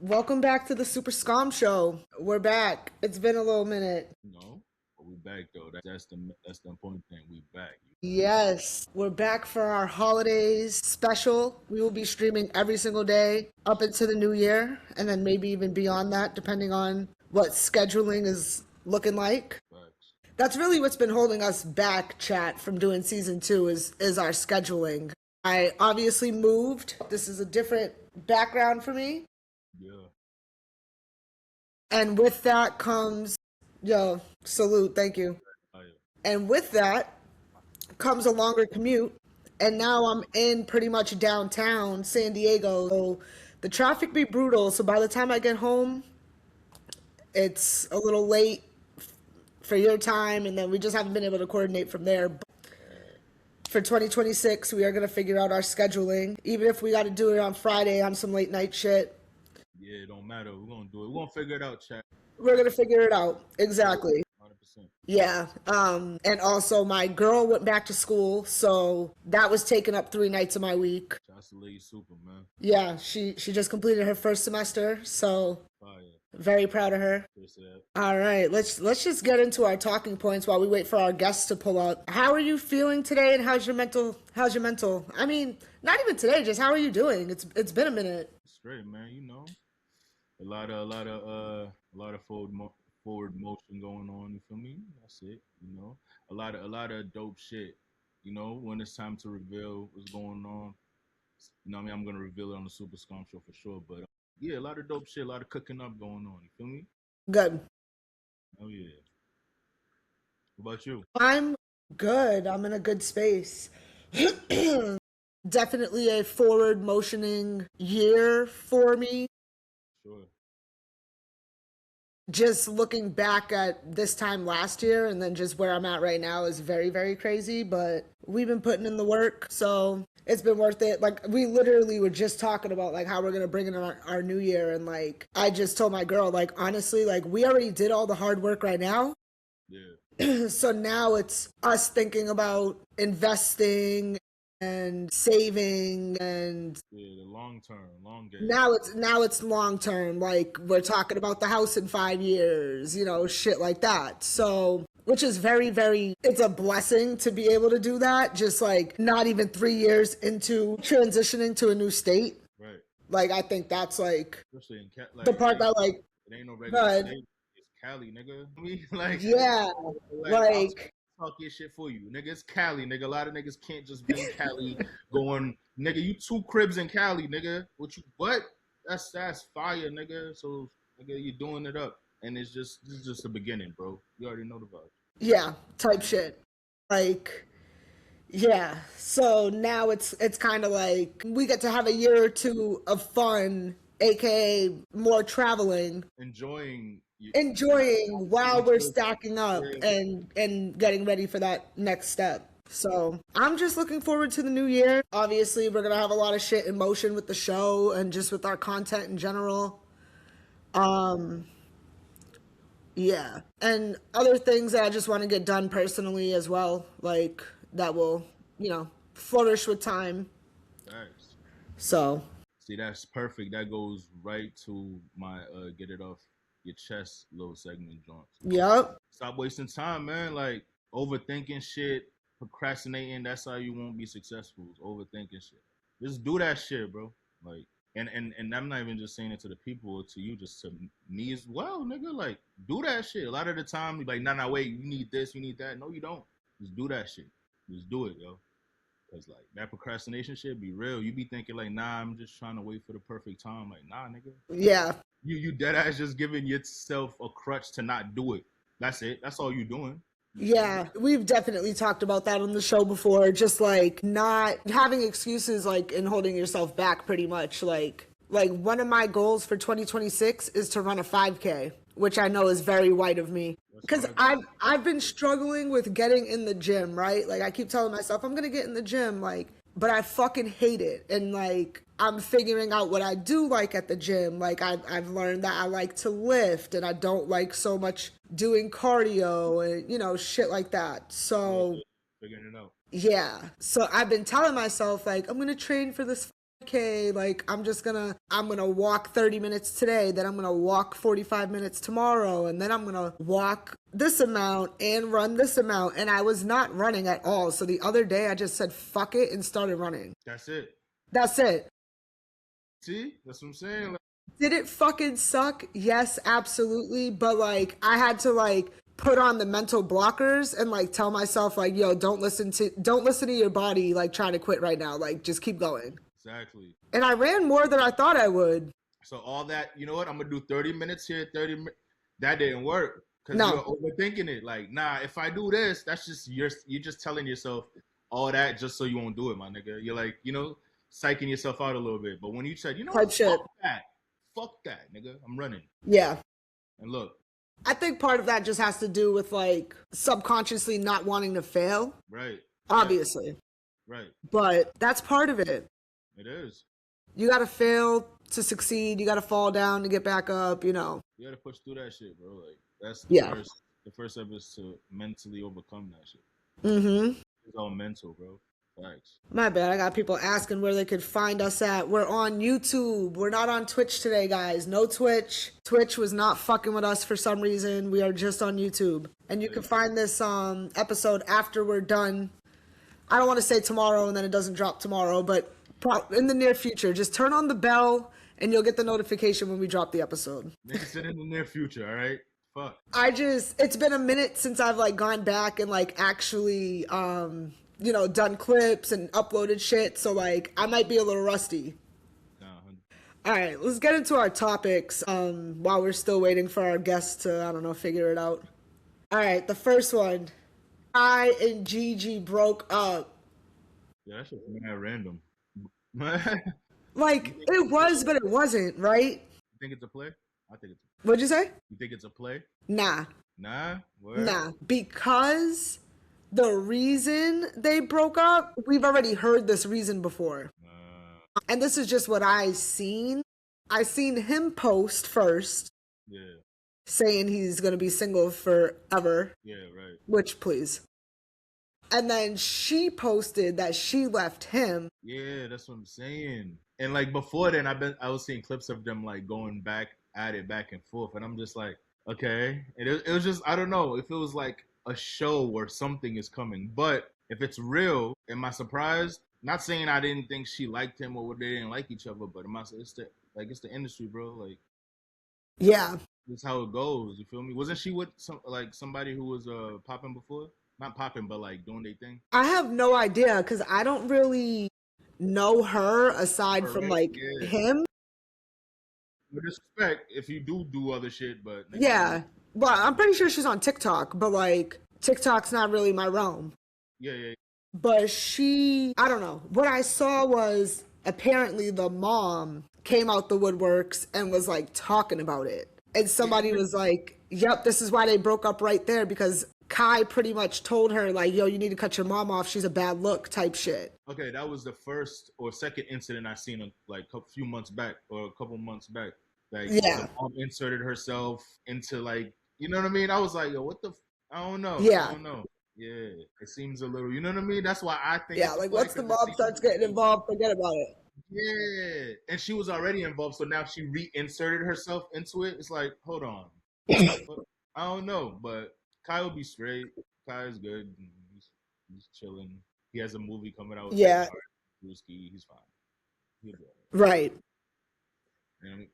Welcome back to the Super Scum Show. We're back. It's been a little minute. No, but we back though. That's the important thing. We back. Yes, we're back for our Holidaze Special. We will be streaming every single day up into the new year, and then maybe even beyond that, depending on what scheduling is looking like. Facts. That's really what's been holding us back, chat, from doing season two is our scheduling. I obviously moved. This is a different background for me. Yeah. And with that comes, yo, salute, thank you. Oh, yeah. And with that comes a longer commute. And now I'm in pretty much downtown San Diego. So the traffic be brutal. So by the time I get home, it's a little late for your time. And then we just haven't been able to coordinate from there. But for 2026, we are going to figure out our scheduling. Even if we got to do it on Friday on some late night shit. Yeah, it don't matter. We're gonna do it. We're gonna figure it out, chat. We're going to figure it out. Exactly. 100%. Yeah. And also my girl went back to school, so that was taking up 3 nights of my week. Shouts to Lady Super, man. Yeah, she just completed her first semester, so Fire. very proud of her. Chris said. All right, let's just get into our talking points while we wait for our guests to pull up. How are you feeling today, and how's your mental? I mean, not even today, just how are you doing? It's been a minute. Straight, man. You know, a lot of forward motion going on. You feel me? That's it. You know, a lot of dope shit. You know, when it's time to reveal what's going on. You know, what I mean, I'm gonna reveal it on the Super Scum show for sure. But yeah, a lot of dope shit, a lot of cooking up going on. You feel me? Good. Oh yeah. What about you? I'm good. I'm in a good space. Definitely a forward motioning year for me. Sure. Just looking back at this time last year and then just where I'm at right now is very, very crazy. But we've been putting in the work, so it's been worth it. Like, we literally were just talking about like how we're gonna bring in our new year, and like I just told my girl, like, honestly, like, we already did all the hard work right now. Yeah. So now it's us thinking about investing and saving, and Yeah, the long term, long game. now it's long term. Like, we're talking about the house in 5 years, shit like that. So, which is very, very, it's a blessing to be able to do that. Just like not even 3 years into transitioning to a new state. Right. Like, I think that's like Especially in Cat, the like part that, like, it ain't no regular good. state. It's Cali, nigga. I mean, like, Yeah, I'll like, talk your shit for you, nigga. It's Cali, nigga. A lot of niggas can't just be in Cali going, nigga. You 2 cribs in Cali, nigga. What? That's fire, nigga. So, nigga, you doing it up, and this is just the beginning, bro. You already know the vibe. yeah, type shit. Like, yeah. So now it's kind of like we get to have a year or two of fun, aka more traveling, Enjoying you. enjoying while we're stacking up and getting ready for that next step. So I'm just looking forward to the new year. Obviously, we're gonna have a lot of shit in motion with the show and just with our content in general. Um, yeah, and other things that I just want to get done personally as well, like that will, flourish with time. Thanks. So See, that's perfect. That goes right to my get it off your chest little segment joints. yep. Stop wasting time, man. Like overthinking shit, procrastinating. That's how you won't be successful. Is overthinking shit. Just do that shit, bro. Like, and I'm not even just saying it to the people or to you, just to me as well, nigga. Like, do that shit. A lot of the time, you're like, nah, wait. You need this. You need that. No, you don't. Just do that shit. Just do it, yo. Cause like that procrastination shit be real. You be thinking like, nah, I'm just trying to wait for the perfect time. Like, nah, nigga. Yeah. You dead ass just giving yourself a crutch to not do it. That's it. That's all you doing. Yeah, we've definitely talked about that on the show before. Just like not having excuses, like, and holding yourself back pretty much. Like one of my goals for 2026 is to run a 5K, which I know is very white of me. Because I've been struggling with getting in the gym, right? Like, I keep telling myself I'm gonna get in the gym, like, but I fucking hate it. And like, I'm figuring out what I do like at the gym. Like, I've learned that I like to lift, and I don't like so much doing cardio and shit like that. So Figuring it out. yeah, so I've been telling myself, like, I'm gonna train for this okay, like I'm gonna walk 30 minutes today, then I'm gonna walk 45 minutes tomorrow, and then I'm gonna walk this amount and run this amount. And I was not running at all. So the other day I just said fuck it and started running. That's it. That's it. See, that's what I'm saying. Like, Did it fucking suck? Yes, absolutely. But like I had to like put on the mental blockers and like tell myself like, yo, don't listen to your body like trying to quit right now. Like just keep going. exactly. And I ran more than I thought I would. So all that, you know what? I'm gonna do 30 minutes here, 30 minutes. That didn't work because No. you're overthinking it. Like, nah, if I do this, that's just you're just telling yourself all that just so you won't do it, my nigga. You're like, psyching yourself out a little bit. But when you said, Type shit. fuck that, nigga, I'm running. Yeah. And look, I think part of that just has to do with like subconsciously not wanting to fail. right. Obviously. Right. But that's part of it. It is. You gotta fail to succeed. You gotta fall down to get back up, You gotta push through that shit, bro. Like that's Yeah. the first step is to mentally overcome that shit. Mm-hmm. It's all mental, bro. Facts. My bad. I got people asking where they could find us at. We're on YouTube. We're not on Twitch today, guys. No Twitch. Twitch was not fucking with us for some reason. We are just on YouTube. And you can find this episode after we're done. I don't want to say tomorrow and then it doesn't drop tomorrow, but in the near future. Just turn on the bell and you'll get the notification when we drop the episode. Nigga said in the near future, all right? Fuck. It's been a minute since I've like gone back and like actually done clips and uploaded shit, so like I might be a little rusty. All right, let's get into our topics while we're still waiting for our guests to figure it out. All right, the first one, I and Gigi broke up. Yeah, that's just mad random. Like it was, but it wasn't, right? You think it's a play? I think it's. What'd you say? You think it's a play? Nah. Word? Nah, because the reason they broke up, we've already heard this reason before. And this is just what I seen. I seen him post first. Yeah. Saying he's going to be single forever. Yeah, right. Which, please. And then she posted that she left him. Yeah, that's what I'm saying. And like before then, I was seeing clips of them like going back at it back and forth, and I'm just like, okay. And it was just, I don't know if it was like a show where something is coming, but if it's real, am I surprised? Not saying I didn't think she liked him or they didn't like each other, but it's the industry, bro. Like, yeah, this is how it goes. You feel me? Wasn't she with somebody who was popping before? Not popping, but like doing their thing. I have no idea because I don't really know her aside from like him. With respect, if you do other shit, but yeah, well, I'm pretty sure she's on TikTok, but like TikTok's not really my realm. Yeah. But I don't know. What I saw was apparently the mom came out the woodworks and was like talking about it. And somebody was like, yep, this is why they broke up right there, because Kai pretty much told her like, yo, you need to cut your mom off. She's a bad look type shit. Okay, that was the first or second incident I seen like a few months back or a couple months back. Like, yeah, the mom inserted herself into like, you know what I mean? I was like, yo, what the? I don't know. Yeah. I don't know. Yeah, it seems a little, you know what I mean? That's why I think. Yeah, like once the mom starts getting involved, forget about it. Yeah, and she was already involved, so now she reinserted herself into it. It's like, hold on. I don't know, but Kai will be straight. Kai is good. He's chilling. He has a movie coming out. Yeah. He's fine. He'll be all right. And,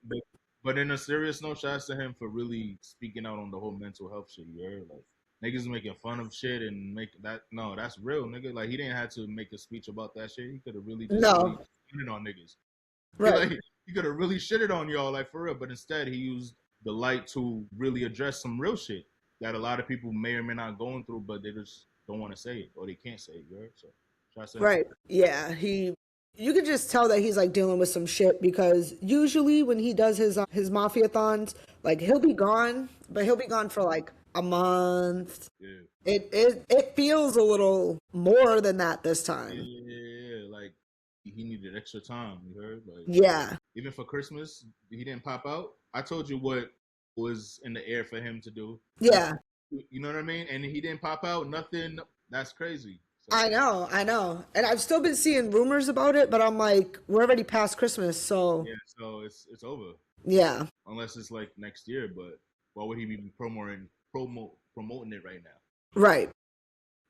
but in a serious note, shout out to him for really speaking out on the whole mental health shit. You heard? Like, niggas making fun of shit and make that. No, that's real, nigga. Like, he didn't have to make a speech about that shit. He could have really just shitted on niggas. Right. Like, he could have really shitted on y'all, like, for real. But instead, he used the light to really address some real shit that a lot of people may or may not going through, but they just don't want to say it or they can't say it. You heard? So, try to say right. Yeah. You could just tell that he's like dealing with some shit, because usually when he does his mafia-thons, like he'll be gone, but he'll be gone for like a month. Yeah. It feels a little more than that this time. Yeah. Like, he needed extra time. You heard? Like, yeah. Even for Christmas, he didn't pop out. I told you what was in the air for him to do. Yeah. You know what I mean? And he didn't pop out. Nothing. That's crazy. So I know. And I've still been seeing rumors about it, but I'm like, we're already past Christmas, so yeah, so it's over yeah. unless it's like next year. But why would he be promoting it right now? Right.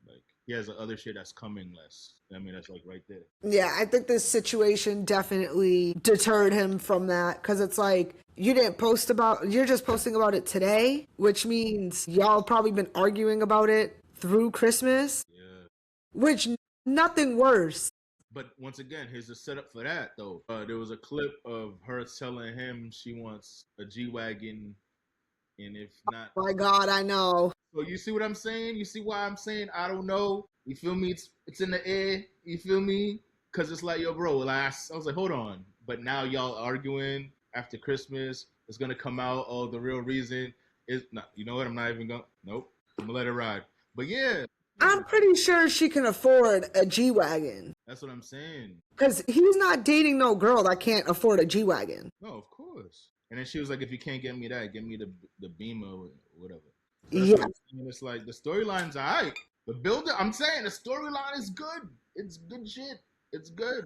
Like he has other shit that's coming less. I mean, that's like right there. Yeah, I think this situation definitely deterred him from that because it's like you're just posting about it today, which means y'all probably been arguing about it through Christmas, Yeah. which nothing worse. But once again, here's the setup for that though. There was a clip of her telling him she wants a G wagon, and if not, My God, I know. so you see what I'm saying? You see why I'm saying I don't know? You feel me? It's in the air. You feel me? Cause it's like, yo, bro. Like I was like, hold on. But now y'all arguing after Christmas. It's gonna come out. Oh, the real reason is not. You know what? I'm not even gonna. Nope. I'm gonna let it ride. But yeah, I'm pretty sure she can afford a G Wagon that's what I'm saying. because he's not dating no girl that can't afford a G Wagon. No, of course. And then she was like, if you can't get me that, get me the Beamer or whatever. So that's what Yeah. I'm saying. It's like the storyline's alright. The build I'm saying the storyline is good. It's good shit. It's good.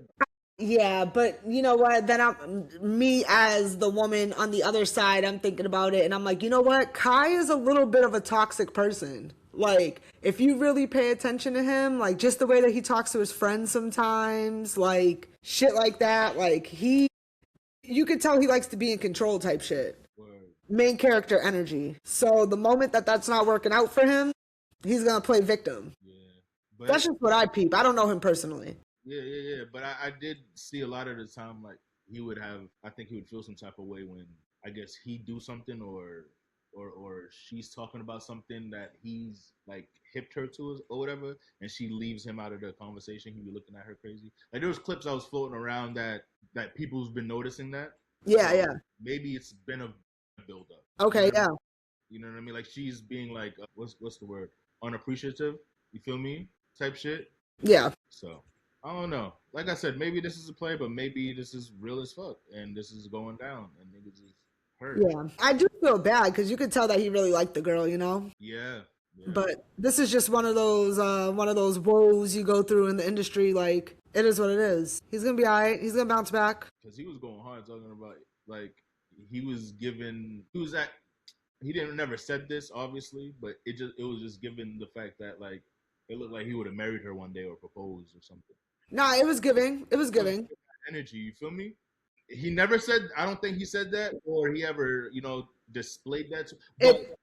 Yeah, but you know what? Then me as the woman on the other side, I'm thinking about it and I'm like, you know what? Kai is a little bit of a toxic person. Like, if you really pay attention to him, like just the way that he talks to his friends sometimes, like shit like that, like you could tell he likes to be in control type shit. Word. Main character energy. So the moment that that's not working out for him, he's gonna play victim. Yeah. But That's just what I peep. I don't know him personally. yeah. But I did see a lot of the time like he would have I think he would feel some type of way when I guess he do something or she's talking about something that he's like hipped her to or whatever, and she leaves him out of the conversation. He'd be looking at her crazy. Like there was clips I was floating around that people's been noticing that. Yeah, So yeah. maybe it's been a build up. You know Okay, what I yeah. mean? You know what I mean? Like she's being like what's the word? Unappreciative. You feel me? Type shit. Yeah. So I don't know. Like I said, maybe this is a play, but maybe this is real as fuck, and this is going down, and niggas is hurt. Yeah. I do feel bad because you could tell that he really liked the girl, you know? Yeah, yeah. But this is just one of those woes you go through in the industry, like it is what it is. He's gonna be alright, he's gonna bounce back. Because he was going hard talking about like he was at he didn't never said this obviously, but it was just given the fact that like it looked like he would have married her one day or proposed or something. Nah, it was giving. It was It was giving. energy, you feel me? He never said. I don't think he said that, or he ever displayed that. But It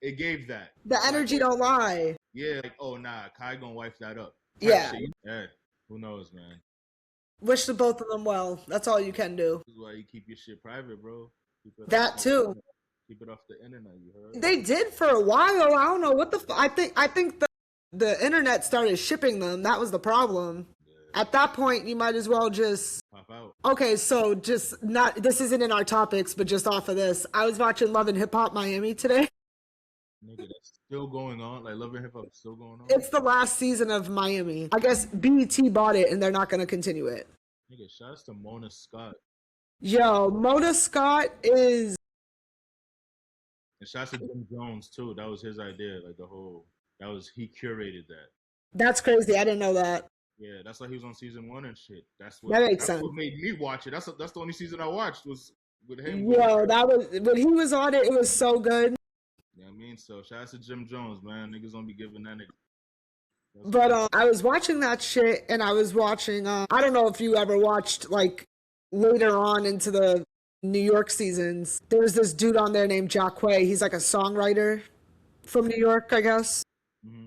it gave that. the Like, energy don't lie. yeah, like, oh nah, Kai gonna wipe that up. Type Yeah. shit. Yeah, who knows, man? Wish the both of them well. That's all you can do. This is why you keep your shit private, bro. Keep it That too. keep it off the internet. You heard? They did for a while. I don't know what the. I think the internet started shipping them. That was the problem. Yeah, At that point, you might as well just. pop out. Okay, so just not. This isn't in our topics, but just off of this, I was watching Love and Hip Hop Miami today. Nigga, that's still going on. Like Love and Hip Hop is still going on. It's the last season of Miami. I guess BET bought it, and they're not going to continue it. Nigga, shouts to Mona Scott. Yo, Mona Scott is. And shouts to Jim Jones too. That was his idea. Like the whole he curated that. That's crazy. I didn't know that. Yeah, that's why he was on season 1 and shit. That makes that's sense. what made me watch it. That's the only season I watched was with him. Yo, that was when he was on it. It was so good. Yeah, I mean, so shout out to Jim Jones, man. Niggas don't be giving that nigga. But I was watching that shit, and I was watching. I don't know if you ever watched like later on into the New York seasons. There was this dude on there named Jacquay. He's like a songwriter from New York, I guess. Mm-hmm.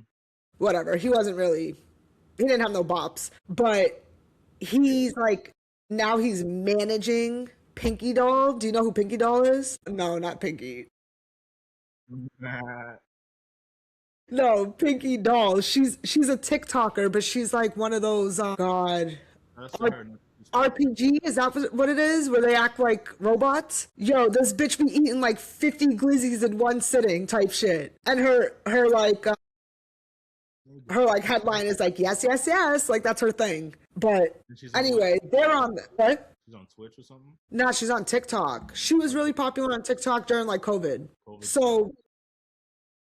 Whatever. He wasn't really. He didn't have no bops, but he's like now he's managing Pinky Doll. Do you know who Pinky Doll is? No, not Pinky. No, Pinky Doll. She's a TikToker, but she's like one of those God That's her. RPG. Is that what it is? Where they act like robots? Yo, this bitch be eating like 50 glizzies in one sitting, type shit. And her headline is like yes, yes, yes. Like that's her thing. But anyway, they're on what? She's on Twitch or something. No, she's on TikTok. She was really popular on TikTok during like COVID. So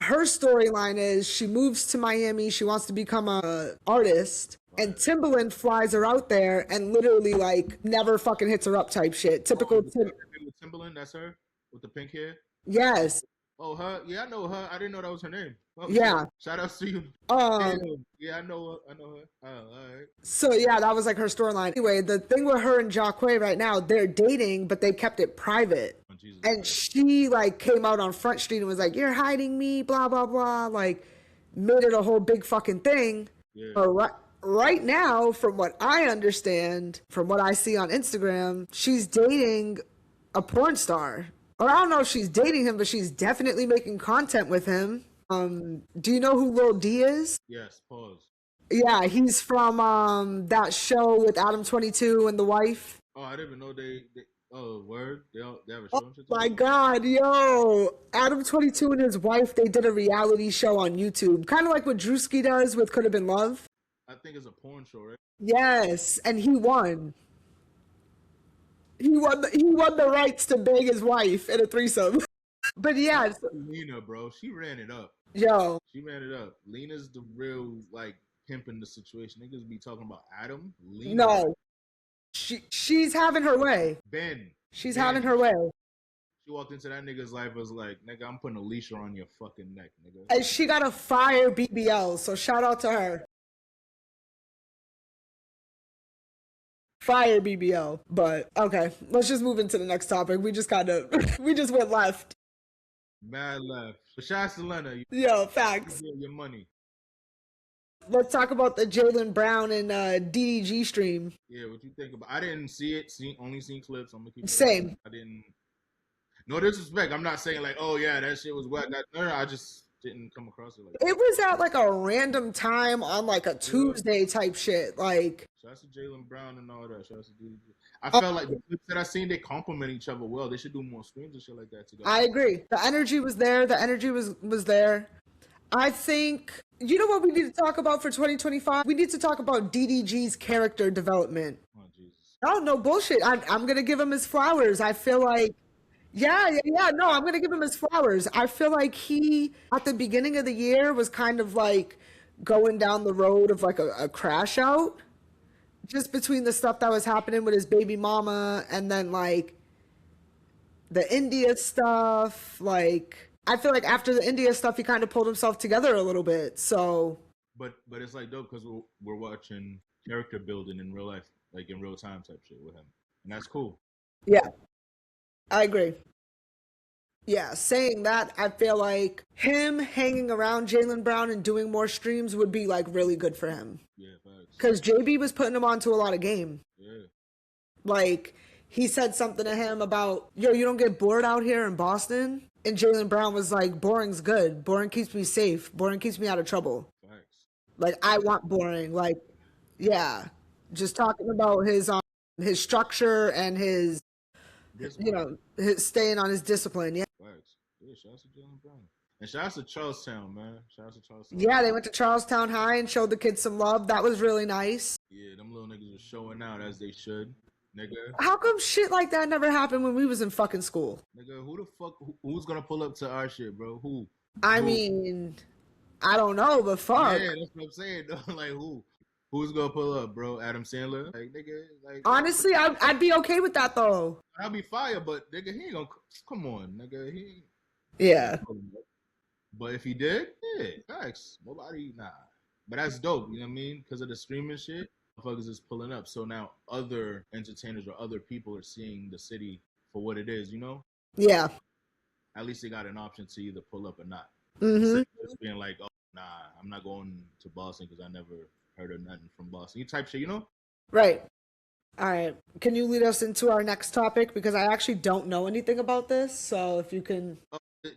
Her storyline is she moves to Miami. She wants to become a artist. And Timbaland flies her out there and literally like never fucking hits her up type shit. Oh, Typical the Tim. with Timberland, that's her with the pink hair. Yes. Oh, her. Yeah, I know her. I didn't know that was her name. Oh shit! Yeah. Shout out to you. Um. Damn. Yeah, I know her. I know her. Oh, all right. So yeah, that was like her storyline. Anyway, the thing with her and Jacquay right now, they're dating, but they kept it private. Oh, Jesus And Christ. she like came out on Front Street and was like, "You're hiding me," blah blah blah. Like, made it a whole big fucking thing. Yeah. But right now, from what I understand, from what I see on Instagram, she's dating a porn star. Or I don't know if she's dating him, but she's definitely making content with him. Do you know who Lil D is? Yes. Pause. Yeah, he's from that show with Adam 22 and the wife. Oh, I didn't even know they oh, word. They have a show and shit My together? God, yo, Adam 22 and his wife, they did a reality show on YouTube, kind of like what Drewski does with Could Have Been Love. I think it's a porn show, right? Yes, and he won. He won the rights to bang his wife in a threesome. But yeah, Lena, bro, she ran it up. yo, She ran it up. Lena's the real like pimp in the situation. Niggas be talking about Adam. Lena. no, she's having her way. Ben. She's Ben. having her way. She walked into that nigga's life was like, nigga, I'm putting a leash around your fucking neck, nigga. And she got a fire BBL, so shout out to her. Fire BBL. But okay, let's just move into the next topic. We just we just went left. Mad left. But shout out to Lena. You Yo, facts. get your money. Let's talk about the Jaylen Brown and DDG stream. Yeah, what you think about? I didn't see it. Only seen clips. I'm gonna keep it Same. real. I didn't. No disrespect. I'm not saying like, oh yeah, that shit was whack. No, I just didn't come across it like that. It was at like a random time on like a Tuesday type shit. Like, Shout out to Jaylen Brown and all that. Shout out to DDG. I felt like the clips that I seen, they complement each other well. They should do more streams and shit like that together. I agree. The energy was there. The energy was there. I think, you know what we need to talk about for 2025? We need to talk about DDG's character development. Oh Jesus. Oh, no bullshit. I'm going to give him his flowers. I feel like, yeah. No, I'm going to give him his flowers. I feel like he, at the beginning of the year, was kind of like going down the road of like a crash out. Just between the stuff that was happening with his baby mama and then like the India stuff, like I feel like after the India stuff, he kind of pulled himself together a little bit. So, But it's like dope because we're watching character building in real life, like in real time type shit with him, and that's cool. yeah, I agree. Yeah, saying that, I feel like him hanging around Jaylen Brown and doing more streams would be like really good for him. Yeah, facts. Because JB was putting him onto a lot of game. Yeah. Like, he said something to him about, yo, you don't get bored out here in Boston? And Jaylen Brown was like, boring's good. Boring keeps me safe. Boring keeps me out of trouble. Facts. Like, I want boring. Like, yeah. Just talking about his structure and his, his staying on his discipline. Yeah. Facts. Yeah, shout out to Jaylen Brown. And shout out to Charlestown, man. Shout out to Charlestown. Yeah, they went to Charlestown High and showed the kids some love. That was really nice. Yeah, them little niggas were showing out as they should. Nigga. How come shit like that never happened when we was in fucking school? Nigga, who the fuck, who's gonna pull up to our shit, bro? Who? I Who? mean, I don't know, but fuck. Yeah, that's what I'm saying, though. Like, who? Who's gonna pull up, bro? Adam Sandler? Like, nigga, like. Honestly, I'd be okay with that though. I'll be fire, but nigga, he ain't gonna. Come on, nigga. He. Yeah. But if he did, yeah, facts. Nobody, nah. But that's dope, you know what I mean? Because of the streaming shit, motherfuckers is pulling up. So now other entertainers or other people are seeing the city for what it is, you know? Yeah. At least they got an option to either pull up or not. Mm-hmm. Just being like, oh, nah, I'm not going to Boston because I never heard of nothing from Boston. You type shit, you know? Right. All right. Can you lead us into our next topic? Because I actually don't know anything about this. So if you can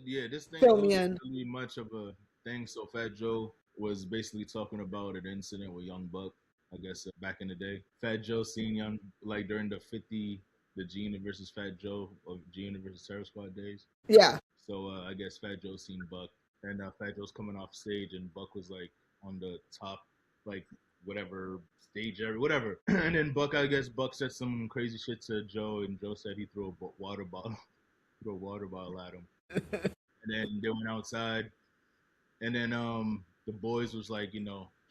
Yeah, this thing fill me wasn't in. really much of a thing. So Fat Joe was basically talking about an incident with Young Buck, I guess, back in the day. Fat Joe seen Young, like during the G-Unit versus Fat Joe, or G-Unit versus Terror Squad days. Yeah. So I guess Fat Joe seen Buck, and Fat Joe's coming off stage, and Buck was like on the top, like whatever stage area, whatever. And then Buck said some crazy shit to Joe, and Joe said he threw a water bottle at him. And then they went outside, And then the boys was like,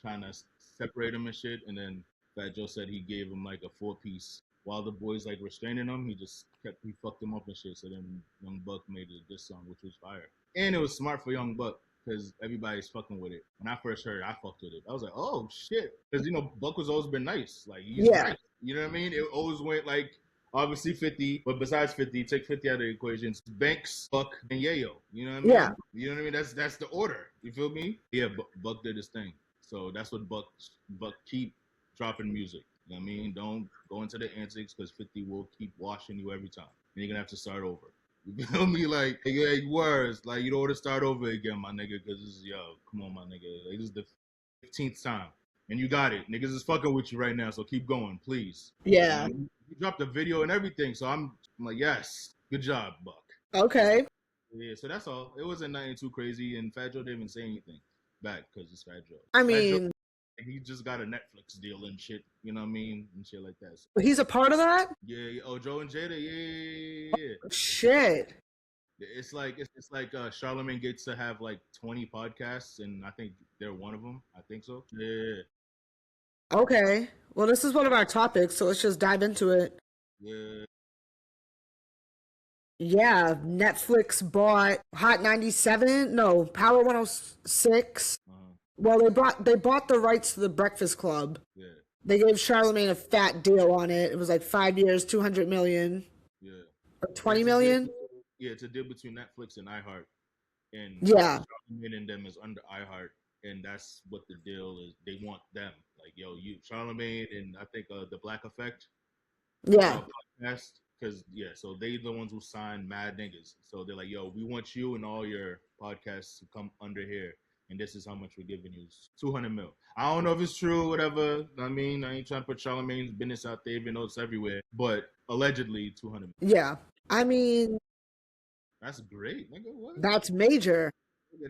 trying to separate him and shit. And then Fat Joe said he gave him like a 4-piece. While the boys like restraining him, he fucked him up and shit. So then Young Buck made this song, which was fire. And it was smart for Young Buck because everybody's fucking with it. When I first heard it, I fucked with it. I was like, oh shit. Because Buck was always been nice. Like he's nice. You know what I mean? It always went like obviously 50, but besides 50, take 50 out of the equation. It's Banks, Buck, and Yayo. You know what I mean? Yeah. You know what I mean? That's the order. You feel me? Yeah, Buck did his thing. So that's what Buck keep dropping music. You know what I mean? Don't go into the antics because 50 will keep washing you every time. And you're gonna have to start over. You feel me? Like words. Like you don't want to start over again, my nigga, because this is come on, my nigga. Like, this is the 15th time. And you got it. Niggas is fucking with you right now, so keep going, please. Yeah. You dropped a video and everything, so I'm like, yes, good job, Buck. Okay. Yeah, so that's all. It wasn't nothing too crazy, and Fat Joe didn't even say anything back because it's Fat Joe. I mean, he just got a Netflix deal and shit, you know what I mean, and shit like that. So. He's a part of that? Yeah. Oh, Joe and Jada, yeah. Oh, shit. It's like Charlamagne gets to have like 20 podcasts, and I think they're one of them. I think so. Yeah. Okay. Well, this is one of our topics, so let's just dive into it. Yeah. Yeah, Netflix bought Hot 97. No, Power 106. Well, they bought the rights to the Breakfast Club. Yeah. They gave Charlamagne a fat deal on it. It was like 5 years, 200 million. Yeah. Or 20 million. Yeah, it's a deal between Netflix and iHeart. And yeah, Charlamagne and them is under iHeart, and that's what the deal is. They want them, like, yo, you Charlamagne and I think the Black Effect, podcast, because so they the ones who signed Mad Niggas. So they're like, yo, we want you and all your podcasts to come under here, and this is how much we're giving you, 200 mil. I don't know if it's true, whatever. I mean, I ain't trying to put Charlamagne's business out there, even though it's everywhere, but allegedly 200 mil. Yeah, I mean. That's great, nigga. What? That's major. Nigga,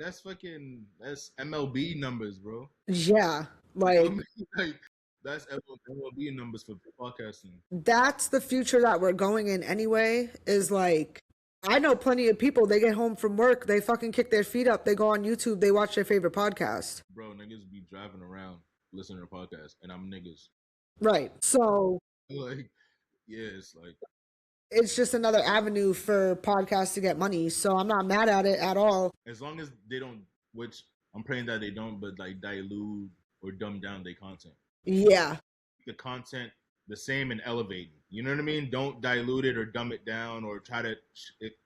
that's MLB numbers, bro. Yeah, like that's MLB numbers for podcasting. That's the future that we're going in anyway. Is like, I know plenty of people. They get home from work, they fucking kick their feet up, they go on YouTube, they watch their favorite podcast. Bro, niggas be driving around listening to podcasts, and I'm niggas. Right. So, like, yeah, it's like. It's just another avenue for podcasts to get money, so I'm not mad at it at all. As long as they don't, which I'm praying that they don't, but like dilute or dumb down their content. Yeah. The content the same and elevating. You know what I mean? Don't dilute it or dumb it down or try to,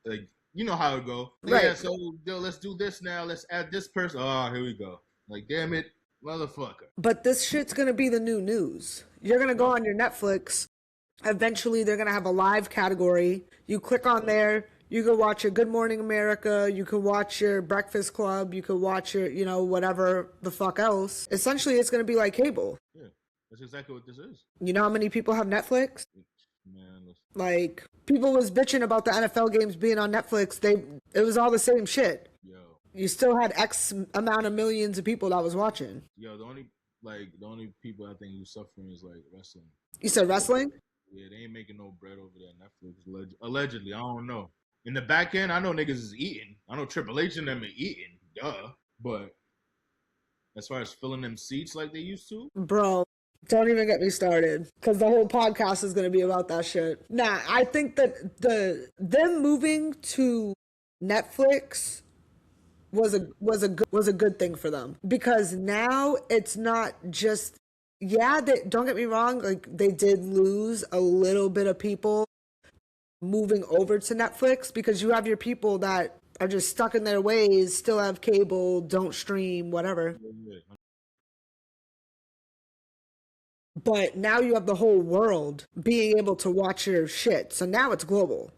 like, you know how it go. Right. Yeah, so let's do this now. Let's add this person. Oh, here we go. Like, damn it, motherfucker. But this shit's gonna be the new news. You're gonna go on your Netflix. Eventually, they're going to have a live category. You click on there. You can watch your Good Morning America. You can watch your Breakfast Club. You can watch your, whatever the fuck else. Essentially, it's going to be like cable. Yeah, that's exactly what this is. You know how many people have Netflix? Man, like, people was bitching about the NFL games being on Netflix. It was all the same shit. Yo. You still had X amount of millions of people that was watching. Yo, the only people I think who's suffering is like wrestling. You said wrestling? Yeah, they ain't making no bread over there. Netflix, allegedly, I don't know. In the back end, I know niggas is eating. I know Triple H and them are eating, duh. But as far as filling them seats like they used to, bro, don't even get me started, because the whole podcast is gonna be about that shit. Nah, I think that them moving to Netflix was a good thing for them, because now it's not just. Yeah, don't get me wrong, like, they did lose a little bit of people moving over to Netflix, because you have your people that are just stuck in their ways, still have cable, don't stream, whatever. But now you have the whole world being able to watch your shit, so now it's global.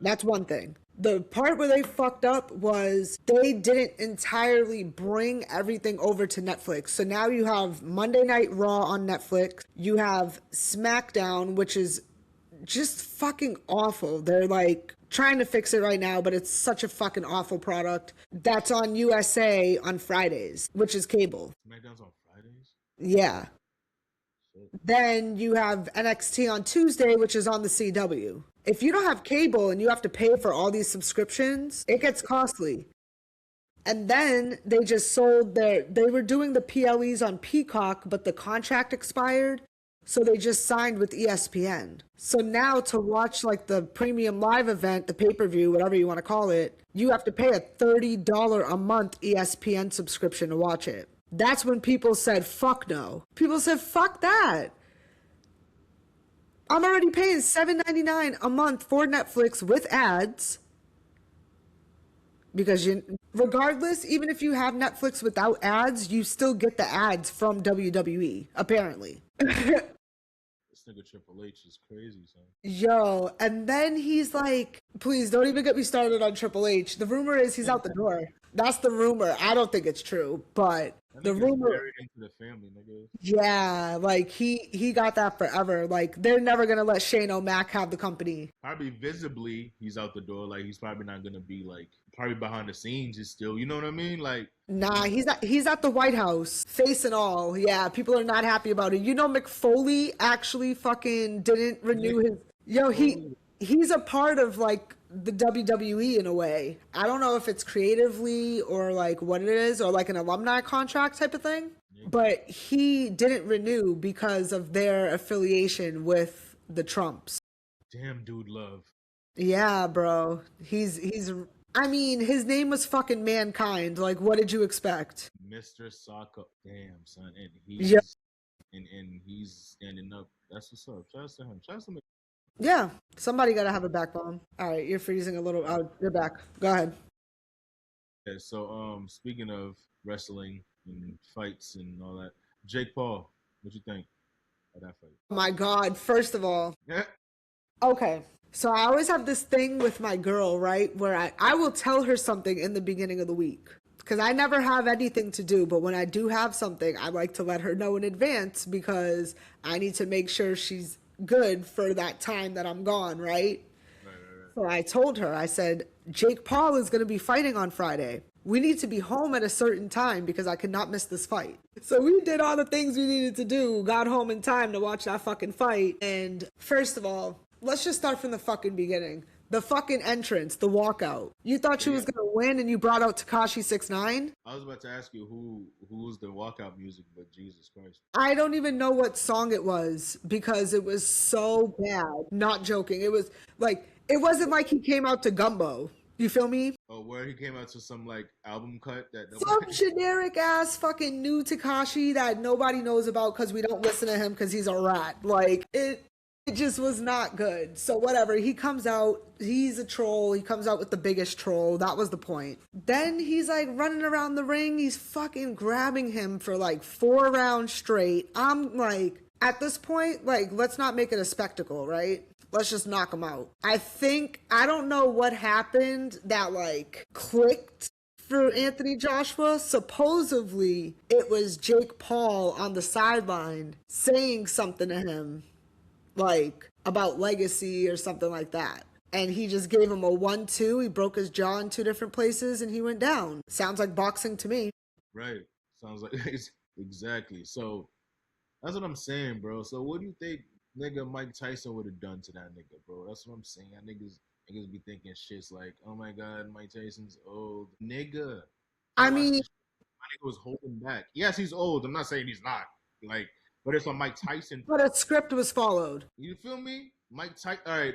That's one thing. The part where they fucked up was they didn't entirely bring everything over to Netflix. So now you have Monday Night Raw on Netflix. You have SmackDown, which is just fucking awful. They're like trying to fix it right now, but it's such a fucking awful product. That's on USA on Fridays, which is cable. SmackDown's on Fridays? Yeah. Then you have NXT on Tuesday, which is on the CW. If you don't have cable and you have to pay for all these subscriptions, it gets costly. And then they just sold they were doing the PLEs on Peacock, but the contract expired. So they just signed with ESPN. So now to watch like the premium live event, the pay-per-view, whatever you want to call it, you have to pay a $30 a month ESPN subscription to watch it. That's when people said, fuck no. People said, fuck that. I'm already paying $7.99 a month for Netflix with ads. Because regardless, even if you have Netflix without ads, you still get the ads from WWE, apparently. This nigga Triple H is crazy, son. Yo, and then he's like, please don't even get me started on Triple H. The rumor is he's out the door. That's the rumor. I don't think it's true, but the rumor married into the family, nigga. Yeah, like he got that forever. Like they're never gonna let Shane O'Mac have the company. Probably visibly, he's out the door. Like he's probably not gonna be like probably behind the scenes. Is still, you know what I mean? Like Nah, he's at the White House, face and all. Yeah, people are not happy about it. You know, McFoley actually fucking didn't renew his. Yo, he's a part of like the WWE in a way. I don't know if it's creatively or like what it is or like an alumni contract type of thing. But he didn't renew because of their affiliation with the Trumps. damn, dude, love. Yeah, bro. He's I mean, his name was fucking Mankind. Like what did you expect? Mr. Soccer, damn son, and Yeah. and he's standing up. That's what's up. Shout out to him. Shout out to me. Yeah, somebody got to have a backbone. All right, you're freezing a little. Oh, you're back. Go ahead. Yeah, so speaking of wrestling and fights and all that, Jake Paul, what you think of that fight? Oh my God. First of all, Yeah. okay. So I always have this thing with my girl, right? Where I will tell her something in the beginning of the week. Because I never have anything to do. But when I do have something, I like to let her know in advance because I need to make sure she's good for that time that I'm gone, right? So I told her, I said, Jake Paul is going to be fighting on Friday. We need to be home at a certain time because I could not miss this fight. So we did all the things we needed to do, got home in time to watch that fucking fight. And first of all, let's just start from the fucking beginning. The fucking entrance, the walkout. You thought she was going to win and you brought out Tekashi 6ix9ine? I was about to ask you who's the walkout music, but Jesus Christ. I don't even know what song it was because it was so bad. Not joking. It was like, it wasn't like he came out to Gumbo. You feel me? Oh, where he came out to some like album cut that Some generic ass fucking new Tekashi that nobody knows about because we don't listen to him because he's a rat. Like it just was not good. So whatever, he comes out, he's a troll. He comes out with the biggest troll. That was the point. Then he's like running around the ring. He's fucking grabbing him for like 4 rounds straight. I'm like, at this point, like, let's not make it a spectacle, right? Let's just knock him out. I don't know what happened that like clicked for Anthony Joshua. Supposedly, it was Jake Paul on the sideline saying something to him, like about legacy or something like that. And he just gave him a 1-2. He broke his jaw in 2 different places and he went down. Sounds like boxing to me. Right. Sounds like exactly. So that's what I'm saying, bro. So what do you think nigga Mike Tyson would have done to that nigga, bro? That's what I'm saying. Niggas be thinking shit's like, oh my God, Mike Tyson's old. Nigga. I mean, My nigga was holding back. Yes, he's old. I'm not saying he's not. Like, but it's on Mike Tyson. but a script was followed. You feel me? Mike Tyson. All right.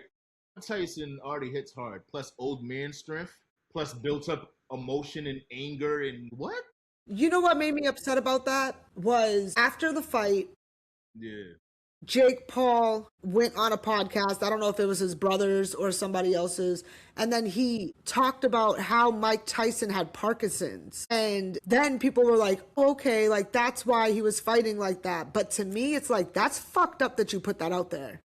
Mike Tyson already hits hard. Plus old man strength. Plus built up emotion and anger and what? You know what made me upset about that was after the fight, Yeah. Jake Paul went on a podcast. I don't know if it was his brother's or somebody else's. And then he talked about how Mike Tyson had Parkinson's. And then people were like, okay, like that's why he was fighting like that. But to me, it's like, that's fucked up that you put that out there.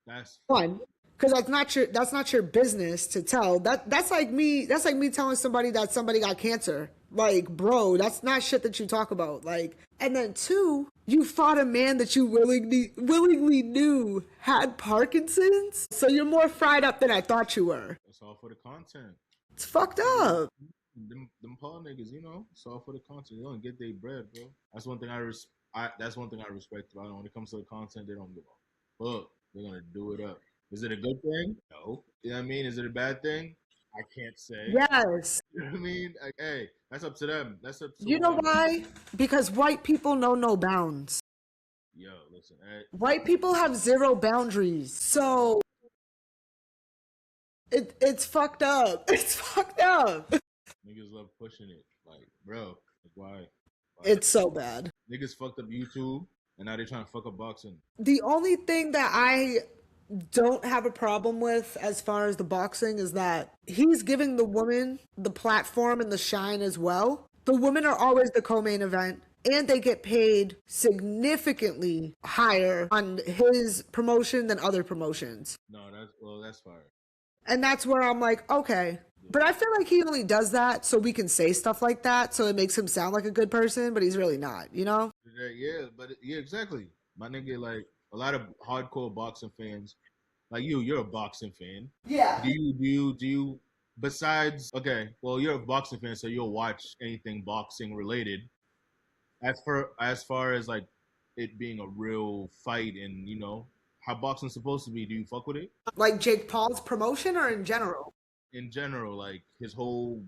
That's One, because that's not your business to tell. That's like me telling somebody that somebody got cancer. Like, bro, that's not shit that you talk about. Like, and then 2, you fought a man that you willingly knew had Parkinson's. So you're more fried up than I thought you were. It's all for the content. It's fucked up. Them Paul niggas, you know, it's all for the content. They don't get their bread, bro. That's one thing that's one thing I respect about them. When it comes to the content, they don't give a fuck. They're gonna do it up. Is it a good thing? No. You know what I mean? Is it a bad thing? I can't say. Yes. You know what I mean? Like, hey, that's up to them. That's up to You know whoever. why? Because white people know no bounds. Yo, listen, hey, White people have zero boundaries. So it's fucked up. It's fucked up. niggas love pushing it. Like, bro, like, why? Why? It's so bad. Niggas fucked up YouTube, and now they're trying to fuck up boxing. The only thing that I don't have a problem with as far as the boxing is that he's giving the woman the platform and the shine as well. The women are always the co-main event and they get paid significantly higher on his promotion than other promotions. No, that's fire. And that's where I'm like, okay. But I feel like he only does that so we can say stuff like that so it makes him sound like a good person, but he's really not, you know? Yeah, but yeah, exactly. My nigga, like a lot of hardcore boxing fans, like you're a boxing fan. Yeah. Do you? Besides, okay, well, you're a boxing fan, so you'll watch anything boxing related. As far as like it being a real fight and how boxing's supposed to be, do you fuck with it? Like Jake Paul's promotion or in general? In general, like his whole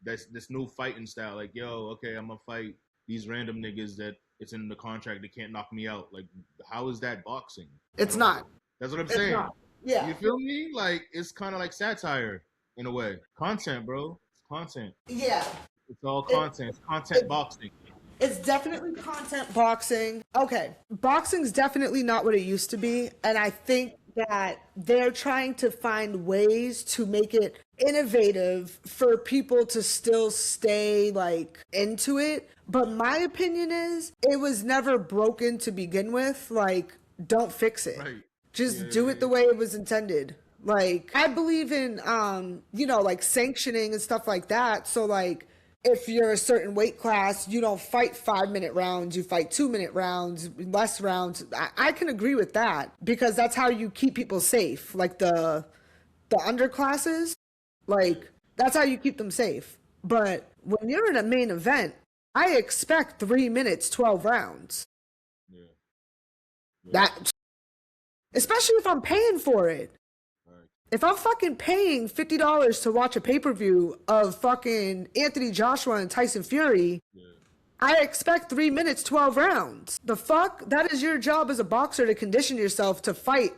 this new fighting style. Like, yo, okay, I'm gonna fight these random niggas that it's in the contract. They can't knock me out. Like, how is that boxing? It's not. That's what I'm It's saying. not. Yeah. You feel me? Like, it's kind of like satire in a way. Content, bro. It's content. Yeah. It's all content. It's content boxing. It's definitely content boxing. Okay. Boxing's definitely not what it used to be. And I think that they're trying to find ways to make it innovative for people to still stay like into it. But my opinion is it was never broken to begin with. Like, don't fix it. Right. Just do it the way it was intended. Like, I believe in like sanctioning and stuff like that. So like if you're a certain weight class, you don't fight 5-minute rounds, you fight 2-minute rounds, less rounds. I can agree with that because that's how you keep people safe. Like the underclasses, like that's how you keep them safe. But when you're in a main event, I expect 3 minutes, 12 rounds. Yeah. That, especially if I'm paying for it. Right. If I'm fucking paying $50 to watch a pay-per-view of fucking Anthony Joshua and Tyson Fury, Yeah. I expect 3 minutes, 12 rounds. The fuck? That is your job as a boxer to condition yourself to fight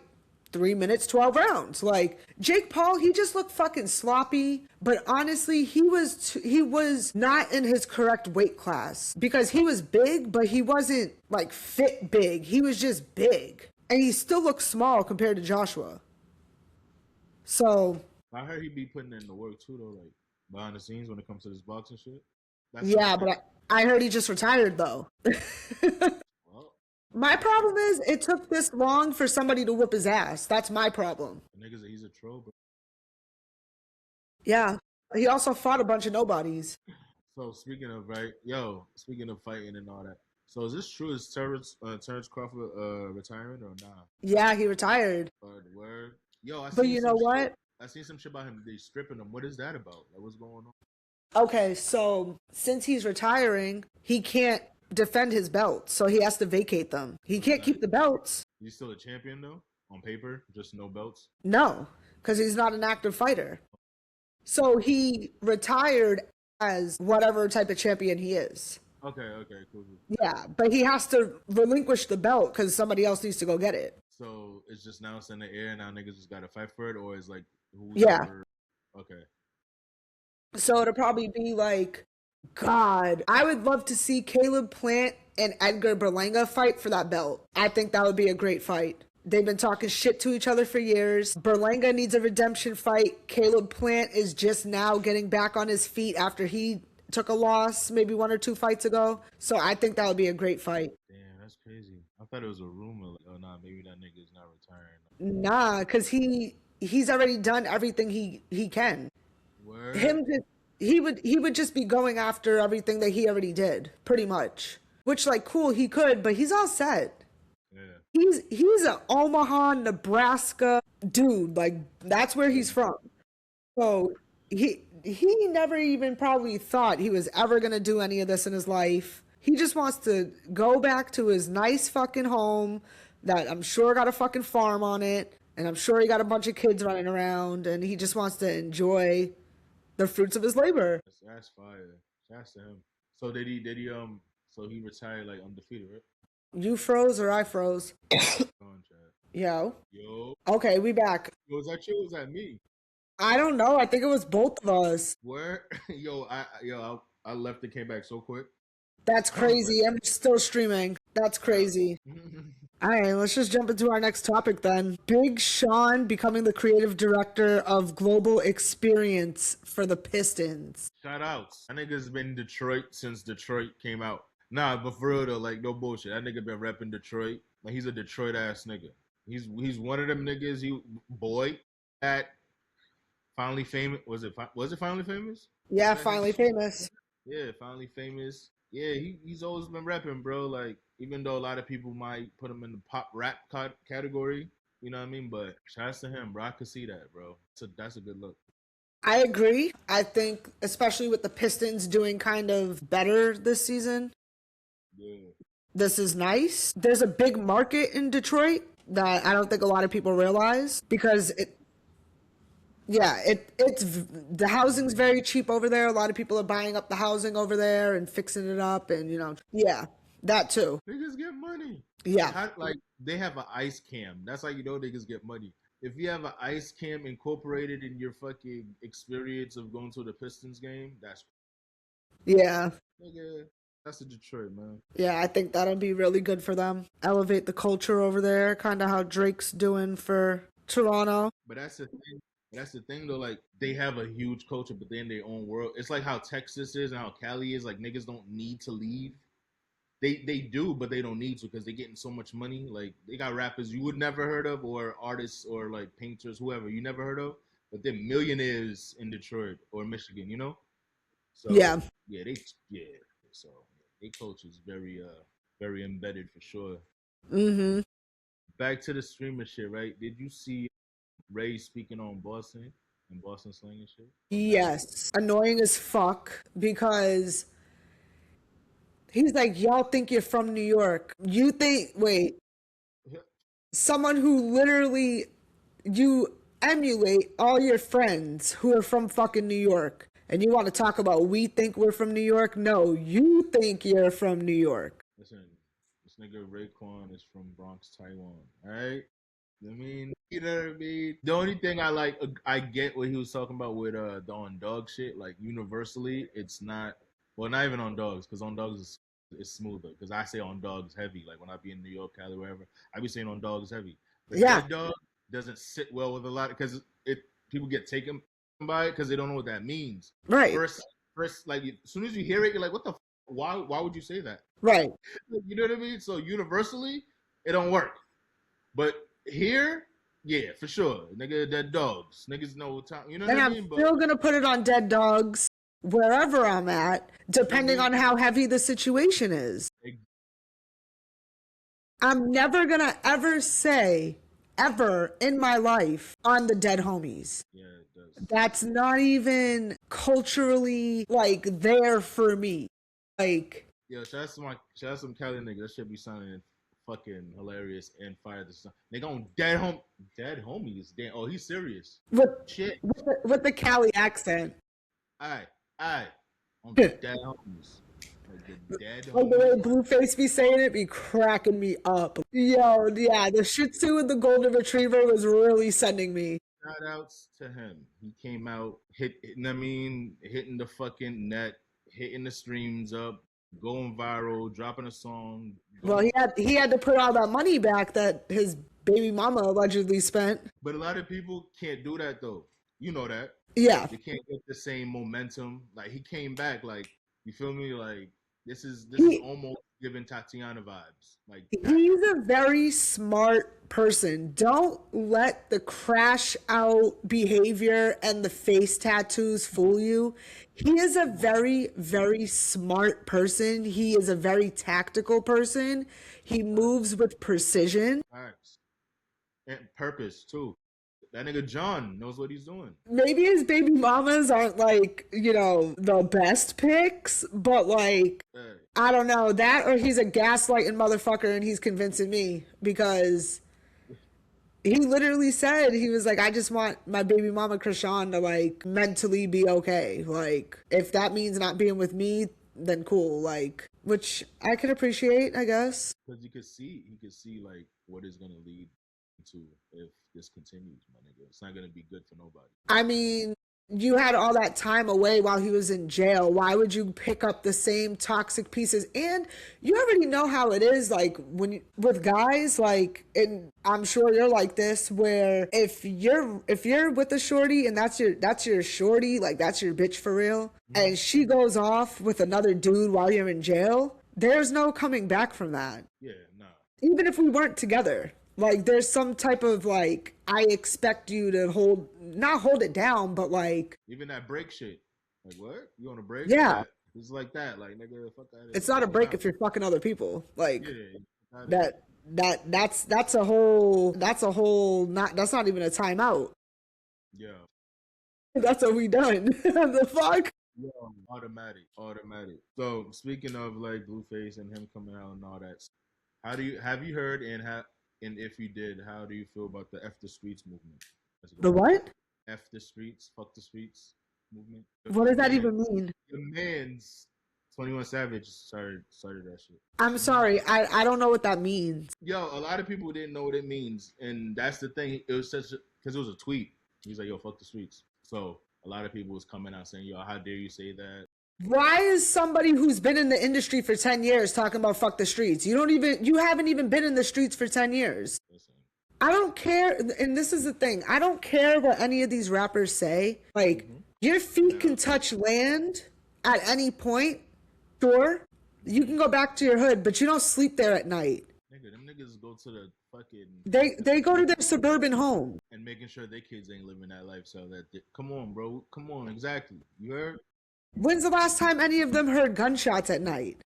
3 minutes, 12 rounds. Like, Jake Paul, he just looked fucking sloppy. But honestly, he was not in his correct weight class. Because he was big, but he wasn't, like, fit big. He was just big. And he still looked small compared to Joshua. So... I heard he be putting in the work, too, though, like, behind the scenes when it comes to this boxing shit. Yeah, but I heard he just retired, though. Well, My problem is it took this long for somebody to whoop his ass. That's my problem. the niggas, he's a troll, bro. Yeah. He also fought a bunch of nobodies. So, speaking of fighting and all that, so is this true? Is Terrence Crawford retiring or not? Yeah, he retired. Word. Yo, But you know what? I seen some shit about him. They stripping him. What is that about? Like, what's going on? Okay, so since he's retiring, he can't defend his belts, so he has to vacate them. He can't keep the belts. He's still a champion though, on paper, just no belts. No, because he's not an active fighter. So he retired as whatever type of champion he is. Okay, cool. Yeah, but he has to relinquish the belt because somebody else needs to go get it. So it's just now it's in the air. Now niggas just gotta fight for it, or is like who's Yeah. Okay. So it'll probably be like, God, I would love to see Caleb Plant and Edgar Berlanga fight for that belt. I think that would be a great fight. They've been talking shit to each other for years. Berlanga needs a redemption fight. Caleb Plant is just now getting back on his feet after he took a loss maybe 1 or 2 fights ago. So I think that would be a great fight. Damn, that's crazy. I thought it was a rumor. Like, oh nah, maybe that nigga's not retiring. Nah, because he's already done everything he can. Word? He would just be going after everything that he already did, pretty much. Which, like, cool, he could, but he's all set. Yeah. He's an Omaha, Nebraska dude. Like, that's where he's from. So he never even probably thought he was ever gonna do any of this in his life. He just wants to go back to his nice fucking home that I'm sure got a fucking farm on it, and I'm sure he got a bunch of kids running around, and he just wants to enjoy the fruits of his labor. That's fire. That's to him. So so he retired like undefeated, right? You froze or I froze? Contract. Yo. Yo. Okay, we back. Was that you? Or was that me? I don't know. I think it was both of us. Where? I left and came back so quick. That's crazy. I'm still streaming. That's crazy. All right, let's just jump into our next topic then. Big Sean becoming the creative director of global experience for the Pistons. Shout outs. That nigga's been in Detroit since Detroit came out. Nah, but for real though, like no bullshit. That nigga been repping Detroit. Like he's a Detroit ass nigga. He's one of them niggas. He boy at finally famous. Was it finally famous? Yeah, finally famous. Yeah, finally famous. Yeah, he's always been repping, bro. Like even though a lot of people might put him in the pop rap category, you know what I mean? But shouts to him, bro. I could see that, bro. So that's a good look. I agree. I think, especially with the Pistons doing kind of better this season, Yeah. this is nice. There's a big market in Detroit that I don't think a lot of people realize because it's the housing's very cheap over there. A lot of people are buying up the housing over there and fixing it up, and that too. Niggas get money. Yeah. Like they have an ice cam. That's how you know niggas get money. If you have an ice cam incorporated in your fucking experience of going to the Pistons game, that's Yeah. nigga. That's a Detroit, man. Yeah, I think that'll be really good for them. Elevate the culture over there, kind of how Drake's doing for Toronto. But that's the thing. That's the thing though. Like they have a huge culture, but they're in their own world. It's like how Texas is and how Cali is. Like niggas don't need to leave. They do, but they don't need to because they're getting so much money. Like they got rappers you would never heard of, or artists, or like painters, whoever you never heard of, but they're millionaires in Detroit or Michigan. You know. So Yeah. So their culture is very embedded for sure. Mm-hmm. Back to the streamer shit, right? Did you see Ray speaking on Boston and Boston slang and shit? Yes. Annoying as fuck because he's like, y'all think you're from New York. Wait, someone who literally, you emulate all your friends who are from fucking New York. And you want to talk about we think we're from New York? No, you think you're from New York. Listen, this nigga Raekwon is from Bronx, Taiwan. All right? I mean, you know what I mean? The only thing I get what he was talking about with the on dog shit. Like universally, it's not. Well, not even on dogs, because on dogs is smoother. Because I say on dogs heavy. Like when I be in New York, Cali, wherever, I be saying on dogs heavy. But Yeah. dead dog doesn't sit well with a lot because people get taken by it because they don't know what that means. Right. First, like as soon as you hear it, you're like, what the? Why would you say that? Right. You know what I mean? So universally, it don't work. But here, yeah, for sure. Nigga, dead dogs. Niggas know what time. You know what I mean? I'm still going to put it on dead dogs wherever I'm at, depending on how heavy the situation is. I'm never going to ever say, ever in my life, on the dead homies. Yeah, it does. That's not even culturally, like, there for me. Like, yo, shout out some Cali nigga. That should be sounding fucking hilarious and fire the sun. Nigga on dead homies. Damn. Oh, he's serious. Shit. With the Cali accent. Alright. On dead homies. Like the way Blueface be saying it be cracking me up. Yo, yeah, the Shih Tzu and the Golden Retriever was really sending me. Shout outs to him. He came out, hitting the fucking net, hitting the streams up, going viral, dropping a song. Well, he had to put all that money back that his baby mama allegedly spent. But a lot of people can't do that though. You know that. Yeah. They can't get the same momentum. Like he came back, like you feel me? Like this is almost giving Tatiana vibes. Like he's a very smart person. Don't let the crash out behavior and the face tattoos fool you. He is a very, very smart person. He is a very tactical person. He moves with precision. Facts. And purpose too. That nigga John knows what he's doing. Maybe his baby mamas aren't like, the best picks, but like, hey. I don't know, that or he's a gaslighting motherfucker and he's convincing me because He literally said, he was like, I just want my baby mama Krishan to like mentally be okay. Like, if that means not being with me, then cool. Like, which I can appreciate, I guess. Because he could see like what is gonna lead to if this continues, my nigga. It's not gonna be good for nobody. I mean, you had all that time away while he was in jail. Why would you pick up the same toxic pieces? And you already know how it is, like with guys, like, and I'm sure you're like this, where if you're with a shorty and that's your shorty, like that's your bitch for real, and she goes off with another dude while you're in jail, there's no coming back from that. Yeah, nah. Even if we weren't together, like there's some type of like, I expect you to not hold it down, but like, Even that break shit. Like what? You on a break? yeah, It's like that. Like nigga, fuck out of it's here. not a Get break out. if you're fucking other people. Like Yeah, fuck outta here. that's a whole not, that's not even a timeout. Yeah. That's what we done. The fuck? Yeah, automatic. So speaking of like Blueface and him coming out and all that, how do you have you heard and if you did, how do you feel about the F the Streets movement? Let's go The with that. what? F the Streets, fuck the streets movement. What does that even mean? Your man's 21 Savage started that shit. I'm sorry, I don't know what that means. Yo, a lot of people didn't know what it means, and that's the thing. It was such because it was a tweet. He's like, "Yo, fuck the streets." So a lot of people was coming out saying, "Yo, how dare you say that?" Why is somebody who's been in the industry for 10 years talking about fuck the streets? You haven't even been in the streets for 10 years. Listen, I don't care, and this is the thing. I don't care what any of these rappers say. Like, your feet can touch land at any point. Sure, you can go back to your hood, but you don't sleep there at night. nigga, them niggas go to the fucking They go to their suburban home. and making sure their kids ain't living that lifestyle. Come on, bro, come on, exactly. You heard? When's the last time any of them heard gunshots at night?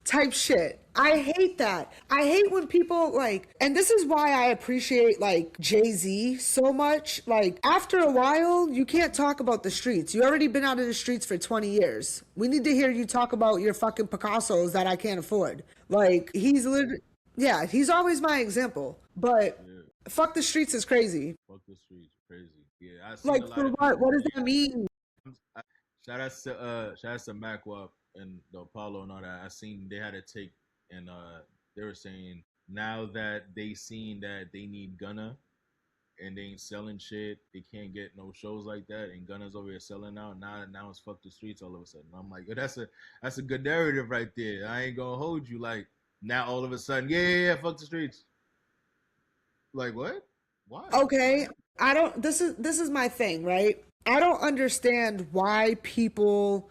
Type shit. I hate that. I hate when people like, and this is why I appreciate like Jay-Z so much. Like, after a while, you can't talk about the streets. You already been out of the streets for 20 years. We need to hear you talk about your fucking Picassos that I can't afford. Like, he's literally, yeah, he's always my example. But Yeah, fuck the streets is crazy. fuck the streets, crazy. Yeah, I seen Like, a lot for of what? people. What does that mean? I, shout out to MacWap and the Apollo and all that. I seen they had a take and they were saying now that they seen that they need Gunna and they ain't selling shit, they can't get no shows like that, and Gunna's over here selling out. Now it's fuck the streets all of a sudden. I'm like, yo, that's a good narrative right there. I ain't gonna hold you. Like now all of a sudden, yeah, fuck the streets. Like what? Why? Okay, I don't, this is my thing, right? I don't understand why people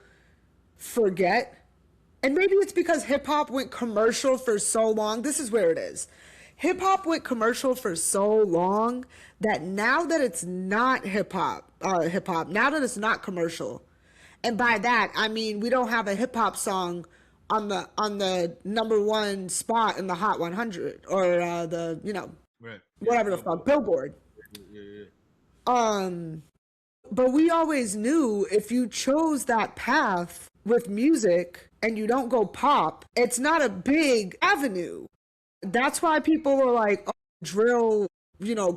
forget. And maybe it's because hip hop went commercial for so long. This is where it is. Hip hop went commercial for so long that now that it's not hip hop, now that it's not commercial, and by that I mean we don't have a hip hop song on the number one spot in the Hot 100 or the Right. Yeah. whatever the fuck Billboard. Yeah. Um, but we always knew if you chose that path with music and you don't go pop, it's not a big avenue. That's why people were like, oh, drill,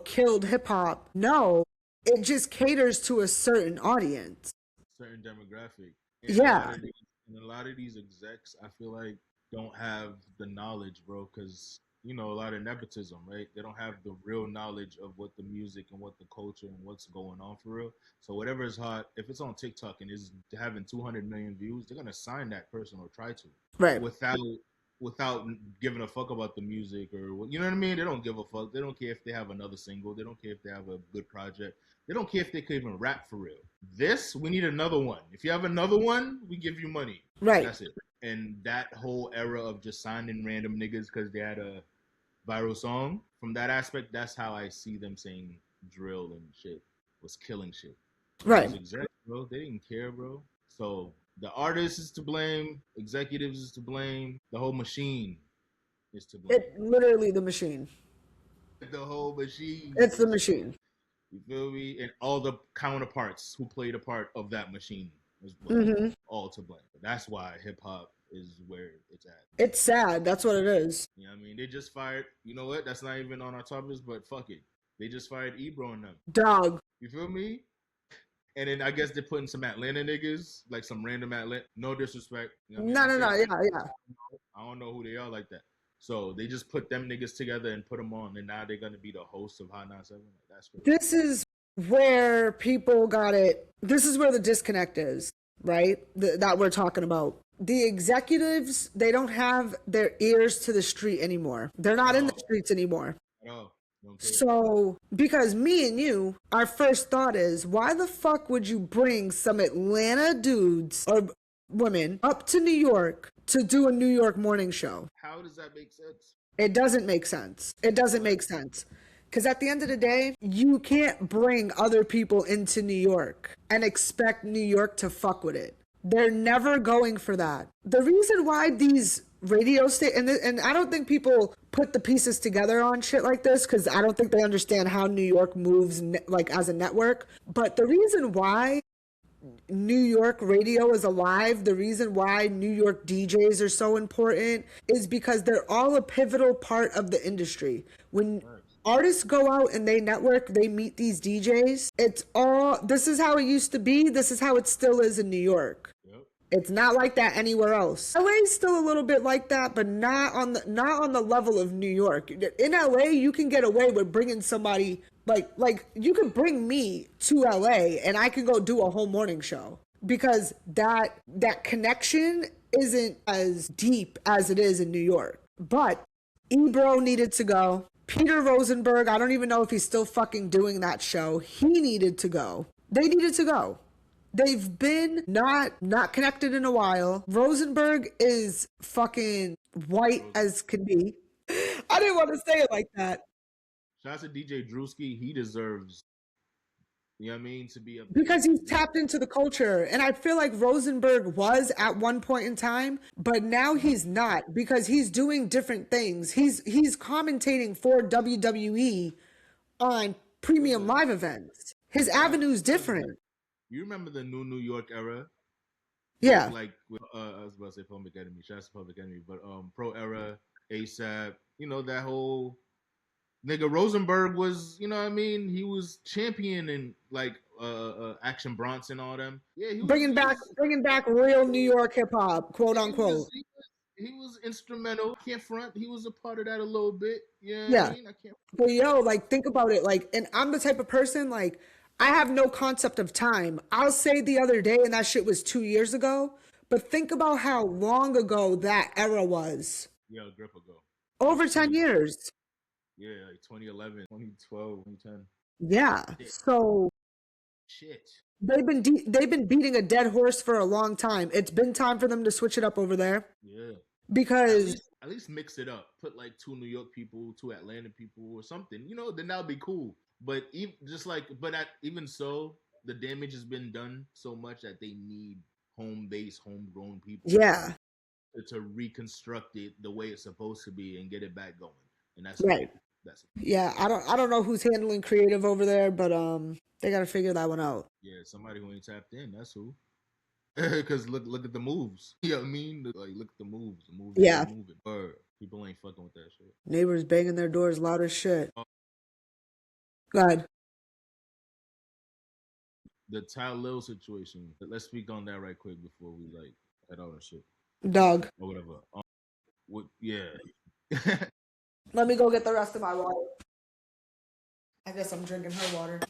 killed hip hop. No, it just caters to a certain audience. Certain demographic. Yeah. And a lot of these execs, I feel like, don't have the knowledge, bro, because a lot of nepotism, right? They don't have the real knowledge of what the music and what the culture and what's going on for real. So whatever is hot, if it's on TikTok and is having 200 million views, they're gonna sign that person or try to, Right. without giving a fuck about the music or you know what I mean. They don't give a fuck. They don't care if they have another single. They don't care if they have a good project. They don't care if they can even rap for real. We need another one. If you have another one, we give you money. Right. That's it. And that whole era of just signing random niggas because they had a viral song, from that aspect, that's how I see them saying drill and shit was killing shit. Right. Those execs, bro, they didn't care, bro. So the artist is to blame, executives is to blame, the whole machine is to blame. It literally the machine. The whole machine. It's the machine. You feel me? And all the counterparts who played a part of that machine was Mm-hmm. all to blame. That's why hip hop is where it's at. It's sad. That's what it is. You know what I mean? They just fired. You know what? That's not even on our topics, but fuck it. They just fired Ebro and them. Dog. You feel me? And then I guess they're putting some Atlanta niggas, like some random Atlanta. No disrespect. You know what I mean? No. Yeah. I don't know who they are like that. So they just put them niggas together and put them on, and now they're gonna be the hosts of Hot 97. That's crazy. This is where people got it. This is where the disconnect is, right? That we're talking about. The executives, they don't have their ears to the street anymore. They're not in the streets anymore. No. So, because me and you, our first thought is, why the fuck would you bring some Atlanta dudes or women up to New York to do a New York morning show? How does that make sense? It doesn't make sense. It doesn't make sense. Because at the end of the day, you can't bring other people into New York and expect New York to fuck with it. They're never going for that. The reason why these radio stations, and I don't think people put the pieces together on shit like this, because I don't think they understand how New York moves like as a network. But the reason why New York radio is alive, the reason why New York DJs are so important is because they're all a pivotal part of the industry. When artists go out and they network, they meet these DJs, this is how it used to be, this is how it still is in New York. It's not like that anywhere else. LA is still a little bit like that, but not on the level of New York. In LA, you can get away with bringing somebody like you could bring me to LA and I can go do a whole morning show, because that connection isn't as deep as it is in New York. But Ebro needed to go. Peter Rosenberg, I don't even know if he's still fucking doing that show. He needed to go. They needed to go. They've been not connected in a while. Rosenberg is fucking white as can be. I didn't want to say it like that. Shout out to DJ Drewski. He deserves, you know what I mean, to be because he's tapped into the culture. And I feel like Rosenberg was at one point in time, but now he's not, because he's doing different things. He's commentating for WWE on premium live events. His avenue's different. You remember the New York era? Yeah. Like, I was about to say Public Enemy. Shout out to Public Enemy. But Pro Era, ASAP, you know, that whole... Nigga, Rosenberg was, you know what I mean? He was championing, like, Action Bronson, all them. Yeah, he was... Bringing back real New York hip-hop, quote unquote. He was instrumental. I can't front. He was a part of that a little bit. Yeah. I mean? I can't... But yo, like, think about it. Like, and I'm the type of person, like... I have no concept of time. I'll say the other day, and that shit was 2 years ago. But think about how long ago that era was. Yeah, a grip ago. Over 10 years. Yeah, like 2011, 2012, 2010. Yeah. So shit. They've been beating a dead horse for a long time. It's been time for them to switch it up over there. Yeah. Because at least mix it up. Put like 2 New York people, 2 Atlanta people, or something. You know, then that'll be cool. But even so, the damage has been done so much that they need home-based, homegrown people. Yeah. To reconstruct it the way it's supposed to be and get it back going. And that's right. Yeah, I don't know who's handling creative over there, but they got to figure that one out. Yeah, somebody who ain't tapped in. That's who. Because look at the moves. You know what I mean? Like, look at the moves. The moves. Yeah. Moving. Or people ain't fucking with that shit. Neighbors banging their doors loud as shit. Go ahead. The Ty Lil situation. Let's speak on that right quick before we like head out and shit. Dog. Or whatever. Yeah. Let me go get the rest of my water. I guess I'm drinking her water.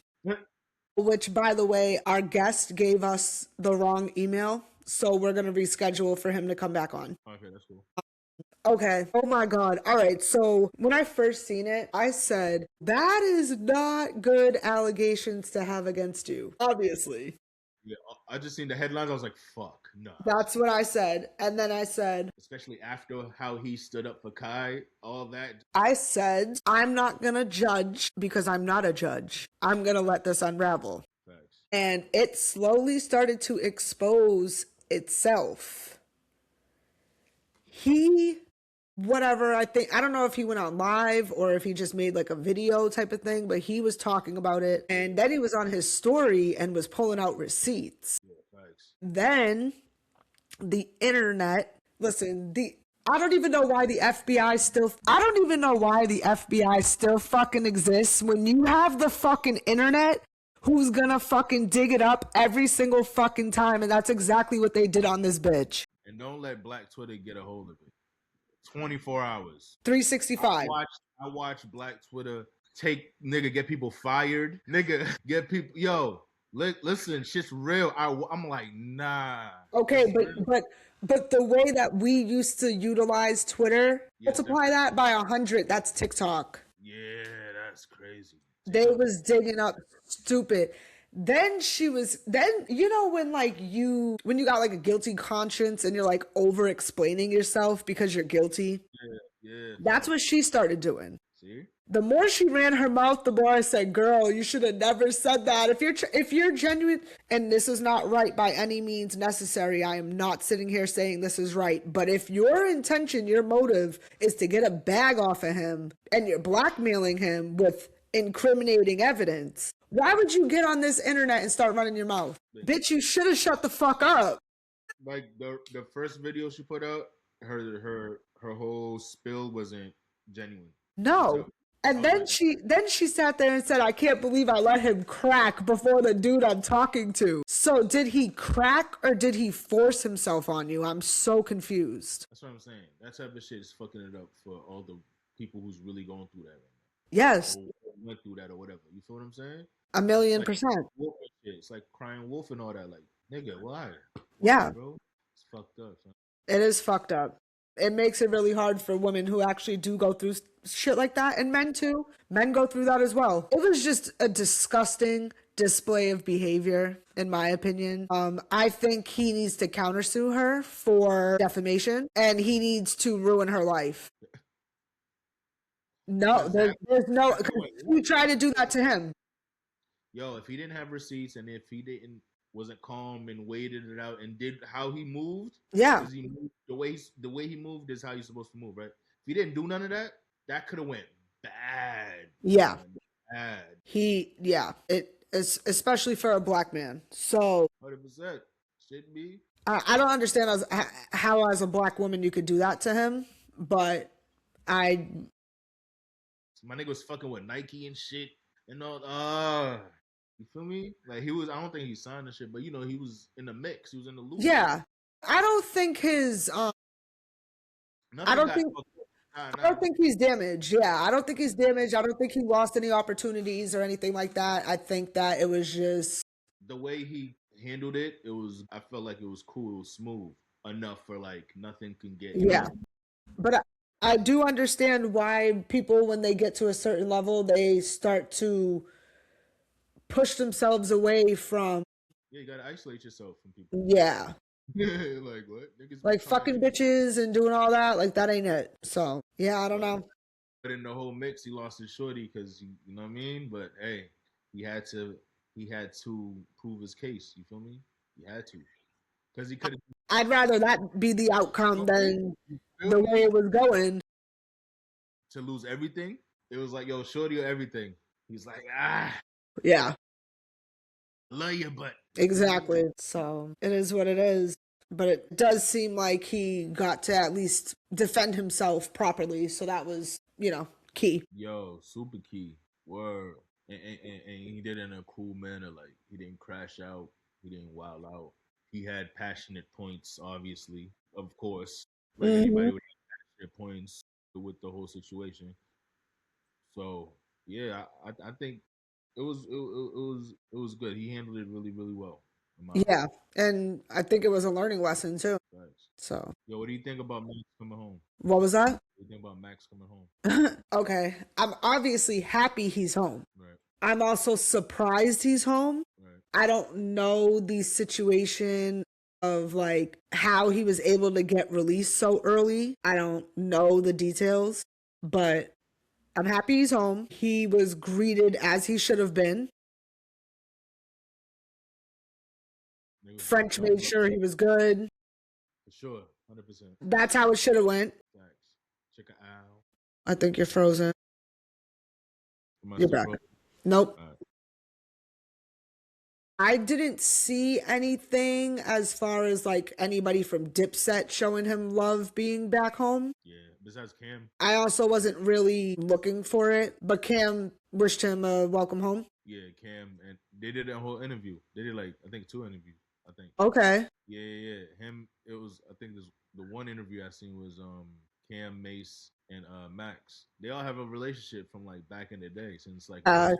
Which, by the way, our guest gave us the wrong email, so we're going to reschedule for him to come back on. Okay, that's cool. Okay. Oh my God. All right. So when I first seen it, I said, that is not good allegations to have against you. Obviously. Yeah, I just seen the headlines. I was like, fuck, no. That's what I said. And then I said, especially after how he stood up for Kai, all that. I said, I'm not going to judge because I'm not a judge. I'm going to let this unravel. Thanks. And it slowly started to expose itself. I don't know if he went on live or if he just made like a video type of thing, but he was talking about it. And then he was on his story and was pulling out receipts. Yeah, thanks. Then the internet Listen, I don't even know why the FBI still I don't even know why the FBI still fucking exists when you have the fucking internet who's gonna fucking dig it up every single fucking time, and that's exactly what they did on this bitch. And don't let Black Twitter get a hold of it. 24 hours. 365. I watch Black Twitter get people fired. Nigga, get people, yo, listen, shit's real. I'm like, nah. Okay, but the way that we used to utilize Twitter, let's apply that by 100. That's TikTok. Yeah, that's crazy. They was digging up stupid. Then you know when you got like a guilty conscience and you're like over explaining yourself because you're guilty. Yeah. That's what she started doing. See? The more she ran her mouth, the more I said, "Girl, you should have never said that. If you're genuine, and this is not right by any means necessary. I am not sitting here saying this is right. But if your intention, your motive is to get a bag off of him, and you're blackmailing him with incriminating evidence, why would you get on this internet and start running your mouth? Bitch, you should have shut the fuck up." Like the first video she put out, her whole spill wasn't genuine. No. And then she sat there and said, "I can't believe I let him crack before the dude I'm talking to." So did he crack or did he force himself on you? I'm so confused. That's what I'm saying. That type of shit is fucking it up for all the people who's really going through that right now. Yes. Or went through that or whatever. You feel what I'm saying? 1,000,000%. It's like crying wolf and all that. Like, nigga, why? Yeah. Bro, it's fucked up, son. It is fucked up. It makes it really hard for women who actually do go through shit like that, and men too. Men go through that as well. It was just a disgusting display of behavior, in my opinion. I think he needs to countersue her for defamation, and he needs to ruin her life. No, there's no. You try to do that to him. Yo, if he didn't have receipts and if he wasn't calm and waited it out and did how he moved, yeah, he moved, the way he moved is how you're supposed to move, right? If he didn't do none of that could have went bad. Yeah, bad. It is, especially for a black man. So 100% should be. I don't understand how as a black woman you could do that to him, but my nigga was fucking with Nike and shit and all. You feel me? Like I don't think he signed the shit, but you know, he was in the mix. He was in the loop. Yeah. I don't think his I don't think he's damaged. Yeah, I don't think he's damaged. I don't think he lost any opportunities or anything like that. I think that it was just the way he handled it. I felt like it was cool, it was smooth enough for like nothing can get. Yeah. But I do understand why people, when they get to a certain level, they start to push themselves away from. Yeah, you gotta isolate yourself from people. Yeah. Like what? Like fucking bitches and doing all that. Like that ain't it. So yeah, I don't know. But in the whole mix, he lost his shorty because you know what I mean. But hey, he had to prove his case. You feel me? He had to because he could. I'd rather that be the outcome than the way it was going. To lose everything, it was like, yo, shorty or everything. He's like, yeah, love you, but exactly. So it is what it is. But it does seem like he got to at least defend himself properly. So that was, key. Yo, super key. Word. And he did it in a cool manner. Like, he didn't crash out. He didn't wild out. He had passionate points, obviously, of course. Like anybody would have passionate points with the whole situation. So yeah, I think it was good. He handled it really, really well. Yeah, and I think it was a learning lesson too. Right. So, yo, what do you think about Max coming home? What was that? What do you think about Max coming home? Okay, I'm obviously happy he's home. Right. I'm also surprised he's home. Right. I don't know the situation of like how he was able to get released so early. I don't know the details, but I'm happy he's home. He was greeted as he should have been. French made sure he was good. For sure, 100%. That's how it should have went. Chicken owl. I think you're frozen. You're back. Nope. I didn't see anything as far as like anybody from Dipset showing him love being back home. Yeah. Besides Cam. I also wasn't really looking for it, but Cam wished him a welcome home. Yeah, Cam, and they did a whole interview. They did like I think 2 interviews. I think. Okay. Yeah. Him. It was. I think this the one interview I seen was Cam, Mace, and Max. They all have a relationship from like back in the day since like Uh,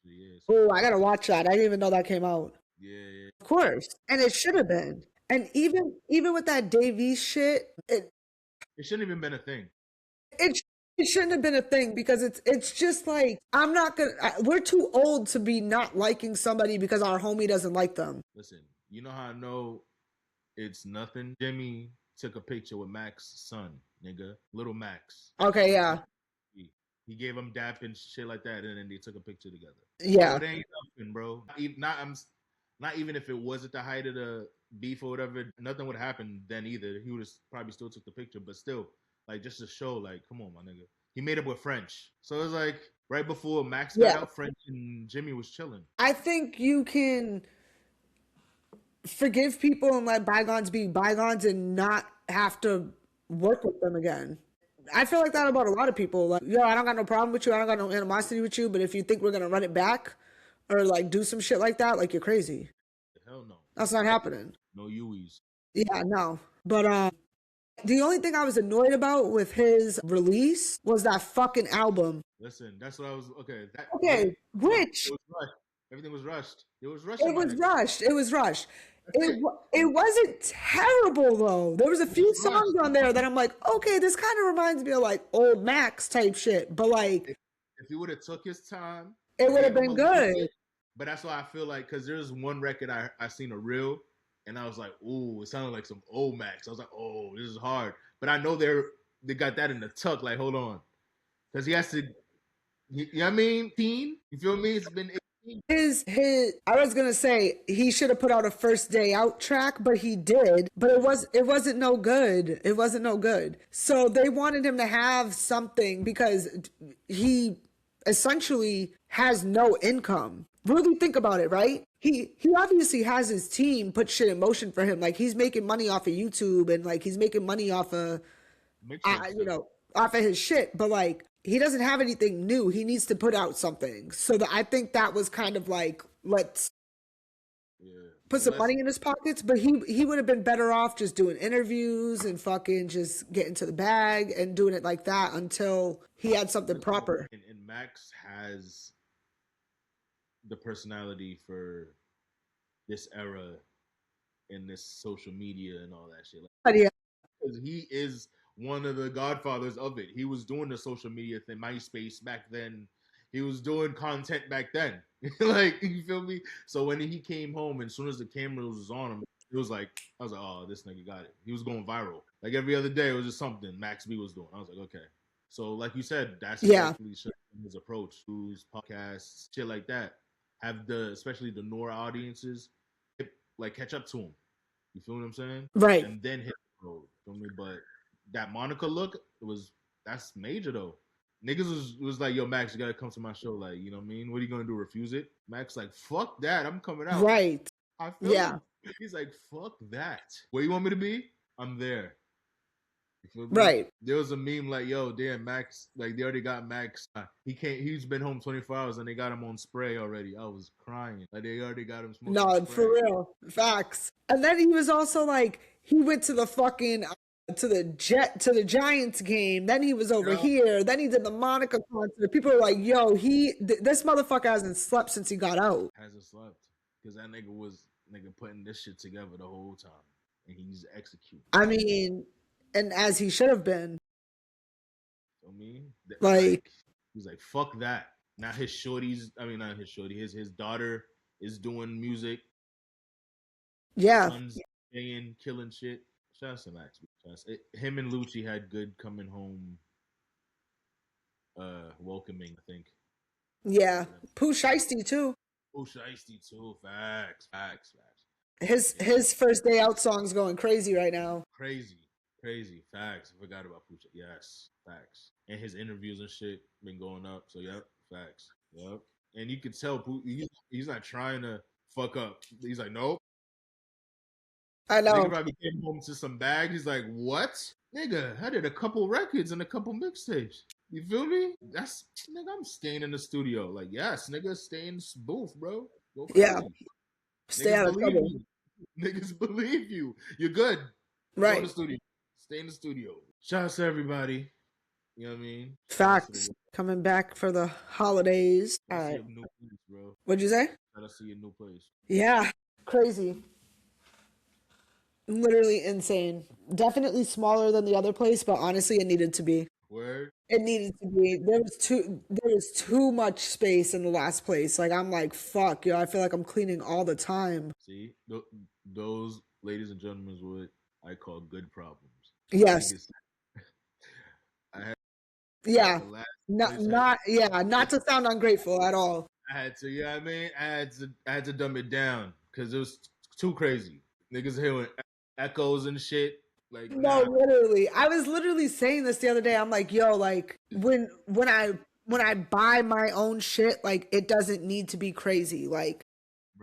years. oh, I gotta watch that. I didn't even know that came out. Yeah. Of course, and it should have been. And even with that Davey shit, It shouldn't even been a thing. it it shouldn't have been a thing because it's just like I'm not gonna. We're too old to be not liking somebody because our homie doesn't like them. Listen, you know how I know it's nothing. Jimmy took a picture with Max's son, nigga, little Max. Okay, yeah, He gave him dap and shit like that, and then they took a picture together. Bro, yeah, it ain't nothing, bro. Not even if it was at the height of the beef or whatever, nothing would happen then either. He would have probably still took the picture, but still, like just to show, like, come on, my nigga. He made up with French, so it was like right before Max got yeah. out, French and Jimmy was chilling. I think you can forgive people and let bygones be bygones and not have to work with them again. I feel like that about a lot of people. Like, yo, I don't got no problem with you. I don't got no animosity with you. But if you think we're gonna run it back or like do some shit like that, like you're crazy. Hell no, That's not happening. no Uis. Yeah, no. But the only thing I was annoyed about with his release was that fucking album. Listen, that's what I was. Okay, Okay, it which was rushed. Everything was rushed. It was rushing, it my was nigga. rushed. It was rushed. That's it. It wasn't terrible though. There was a few It was rushed. songs on there that I'm like, okay, this kind of reminds me of like old Max type shit. But like, If he would have took his time, it would have gave him a been little good. bit, but that's why I feel like because there's one record I seen a reel, and I was like, ooh, it sounded like some old Max. I was like, oh, this is hard, but I know they got that in the tuck. Like, hold on, because he has to. You know what I mean? Teen, you feel me? It's been 18. His I was gonna say he should have put out a first day out track, but he did. But it wasn't no good. It wasn't no good. So they wanted him to have something because he essentially has no income. Really think about it, right? He obviously has his team put shit in motion for him. Like he's making money off of YouTube and like he's making money off of you know, off of his shit, but like he doesn't have anything new. He needs to put out something. So I think that was kind of like let's put some money in his pockets. But he would have been better off just doing interviews and fucking just getting to the bag and doing it like that until he had something proper. And Max has the personality for this era and this social media and all that shit. But yeah, Because he is one of the godfathers of it. He was doing the social media thing, MySpace back then. He was doing content back then. Like, you feel me? So when he came home, and as soon as the camera was on him, it was like, I was like, oh, this nigga got it. He was going viral. Like every other day, it was just something Max B was doing. I was like, okay. So like you said, that's exactly his approach to his podcasts, shit like that. Have especially the Nora audiences, like catch up to him. You feel what I'm saying? right. And then hit the road. Feel me? But that Monica look, that's major though. Niggas was like, yo, Max, you gotta come to my show. Like, you know what I mean? What are you gonna do? Refuse it? Max like, fuck that. I'm coming out. Right. I feel him. He's like, fuck that. Where you want me to be? I'm there. You feel me? Right. There was a meme like, yo, damn, Max, like they already got Max. He's been home 24 hours and they got him on spray already. I was crying. Like they already got him smoking No, spray. for real. Facts. And then he was also like, he went to the fucking to the Giants game. Then he was over here. Then he did the Monica concert. People are like, "Yo, this motherfucker hasn't slept since he got out." Hasn't slept because that nigga was putting this shit together the whole time, and he's executing. I mean, and as he should have been. I mean, like he's like, "Fuck that." Now his shorties. I mean, not his shorty. His daughter is doing music. Yeah. Son's singing, killing shit. Shout out to Max. Him and Lucci had good coming home welcoming, I think. Yeah. Pooh Shiesty too. Pooh Shiesty too. Facts. His first day out song's going crazy right now. Crazy. Facts. I forgot about Pooh. Yes. Facts. And his interviews and shit been going up. So yep. Facts. Yep. And you could tell Pooh, he's not trying to fuck up. He's like, nope. I Nigga know. probably came home to some bag. He's like, what? Nigga, I did a couple records and a couple mixtapes. You feel me? That's nigga. I'm staying in the studio. Like, yes, nigga, stay in this booth, bro. Go Yeah. crazy. Stay Niggas out of believe trouble. you. Niggas believe you. You're good. Go in Right. the studio. Stay in the studio. Shout out to everybody. You know what I mean? Shout out to Facts. the Coming back for the holidays. Shout All out to right. your new place, bro. What'd you say? Shout out to your new place. Yeah. Crazy. Literally insane. Definitely smaller than the other place, but honestly, it needed to be. Word. It needed to be. There was too much space in the last place. Like I'm like, fuck, yo, I feel like I'm cleaning all the time. See, those, ladies and gentlemen, is what I call good problems. Yes. Niggas, I had Yeah. the last Not place had not yeah, not to sound ungrateful at all. I had to, you know what I mean? I had to dumb it down because it was too crazy. Niggas hearing echoes and shit. Like, No, nah, literally. I was literally saying this the other day. I'm like, yo, like when I buy my own shit, like it doesn't need to be crazy. Like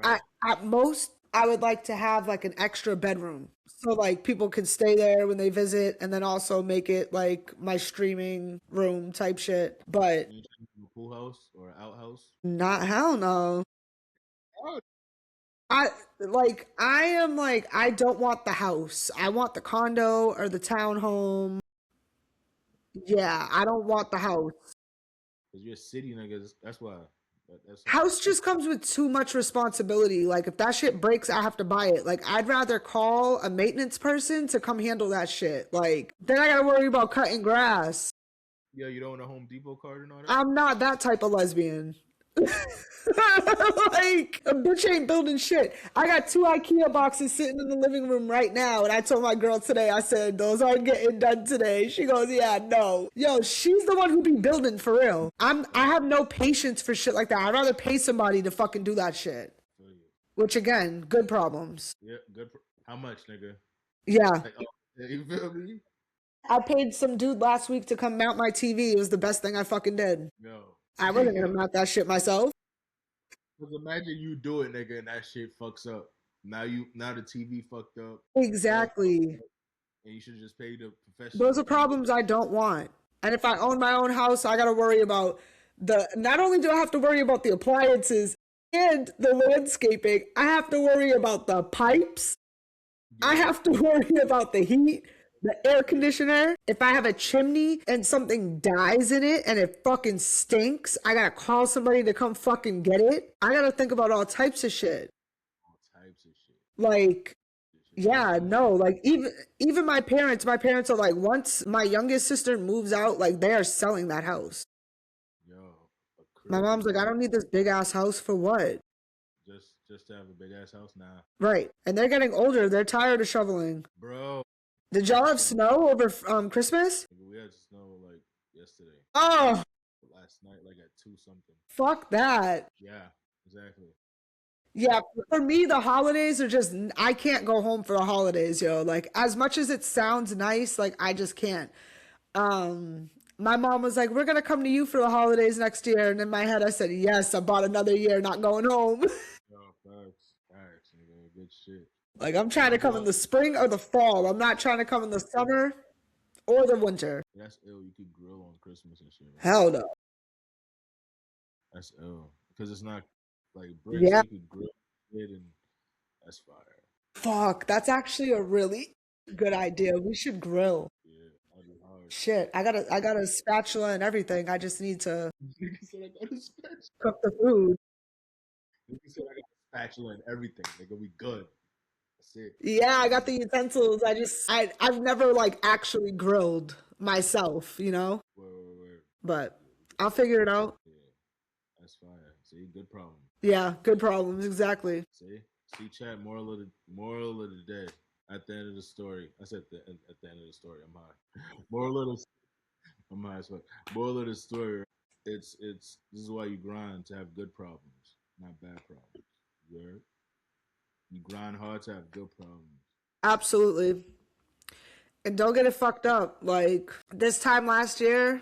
I right. at most I would like to have like an extra bedroom. So like people can stay there when they visit and then also make it like my streaming room type shit. But You trying to do a pool house or an outhouse? not hell no. Oh, I don't want the house. I want the condo or the townhome. Yeah, I don't want the house. because you're a city niggas. That's why. That's why. House just comes with too much responsibility. Like if that shit breaks, I have to buy it. Like I'd rather call a maintenance person to come handle that shit. Like then I gotta worry about cutting grass. Yeah, you don't want a Home Depot card and all that? I'm not that type of lesbian. Like a bitch ain't building shit. I got 2 IKEA boxes sitting in the living room right now, and I told my girl today. I said those aren't getting done today. She goes, "Yeah, no, yo, she's the one who be building for real. I have no patience for shit like that. I'd rather pay somebody to fucking do that shit. Feel you. Which again, good problems. Yeah, good. How much, nigga? Yeah, Like, oh, yeah, you feel me? I paid some dude last week to come mount my TV. It was the best thing I fucking did. Yo. I wasn't gonna mount that shit myself. Because imagine you do it, nigga, and that shit fucks up. Now the TV fucked up. All fucked Exactly. up, and you should just pay the Those professional. are problems I don't want. And if I own my own house, I got to worry about not only do I have to worry about the appliances and the landscaping, I have to worry about the pipes. I Yo, have to worry about the heat, the air conditioner. If I have a chimney and something dies in it and it fucking stinks, I got to call somebody to come fucking get it. I got to think about all types of shit. all types of shit. Like, yeah, Imagine, no, like even my parents are like, once my youngest sister moves out, like they are selling that house. yo, a My crib mom's is like, I like don't need this big ass house for what? just to have a big ass house. Nah, Right. And they're getting older. They're tired of shoveling. bro. Did y'all have snow over Christmas? Nigga, we had snow like yesterday, Oh, last night, like at 2 something. fuck that. Yeah, exactly. Yeah, for me, the holidays are just, I can't go home for the holidays, yo. Like, as much as it sounds nice, like, I just can't. My mom was like, we're gonna come to you for the holidays next year. And in my head, I said, yes, I bought another year, not going home. Yo, facts, nigga, good shit. Like, I'm trying to come in Well, the spring or the fall. I'm not trying to come in the summer or the winter. that's ill. You could grill on Christmas and shit, right? Hell no. That's ill because it's not like bricks. Yeah. So you could grill it, and that's fire. Fuck, that's actually a really good idea. We should grill. Yeah, that'd be hard. Shit, I got a spatula and everything. I just need to Nigga said I got a spatula. cook the food. Nigga said I got a spatula and everything. Nigga, we good. That's it. Yeah, I got the utensils. I've never like actually grilled myself, you know? Word. But I'll figure it out. Yeah, that's fire. See, good problem. Yeah, good problems, exactly. See, chat. Moral of the day. At the end of the story, I said at the end of the story, I'm high. Moral of the I'm high as fuck. Moral of the story, it's this is why you grind to have good problems, not bad problems. You heard? You grind hard to have good problems. Absolutely. And don't get it fucked up. Like this time last year,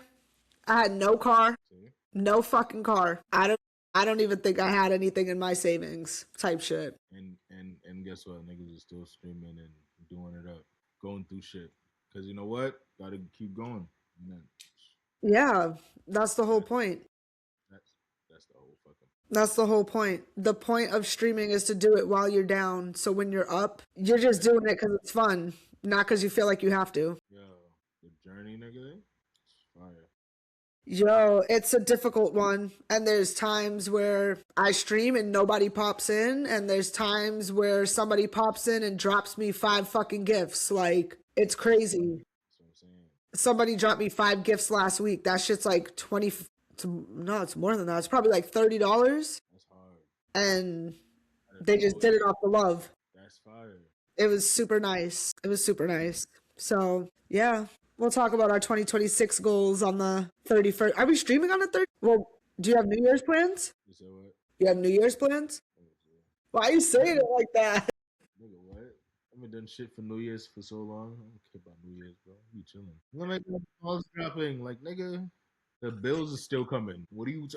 I had no car, See? no fucking car. I don't I don't even think I had anything in my savings type shit. And guess what? Niggas is still streaming and doing it up, going through shit. Cause you know what? Gotta keep going. And then, Yeah, that's the whole that, point. that's that's the whole fucking. That's the whole point. The point of streaming is to do it while you're down. So when you're up, you're just doing it because it's fun, not because you feel like you have to. Yo, the journey, nigga. It's fire. Yo, it's a difficult one. And there's times where I stream and nobody pops in. And there's times where somebody pops in and drops me 5 fucking gifts. Like, it's crazy. That's what I'm saying. Somebody dropped me 5 gifts last week. That shit's like 20. No, it's more than that. It's probably like $30. That's hard. And That is they just did it off the love. That's fire. It was super nice. It was super nice. So, yeah, we'll talk about our 2026 goals on the 31st. Are we streaming on the 30th? Well, do you have New Year's plans? You said what? You have New Year's plans? Oh, yeah. Why are you saying it like that? Nigga, what? I haven't done shit for New Year's for so long. I don't care about New Year's, bro. You chilling. You know, like, balls dropping. Like, nigga, the bills are still coming. What are you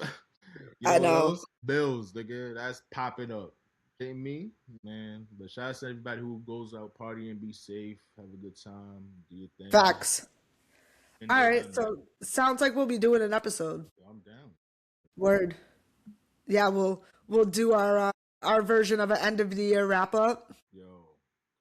You I know what know. else? Bills, nigga. That's popping up. Ain't me, man. But shout out to everybody who goes out partying, be safe, have a good time, do your thing. Facts. Enjoy All right, time. so sounds like we'll be doing an episode. I'm down. Word. Yeah, we'll do our version of an end of the year wrap up. Yo,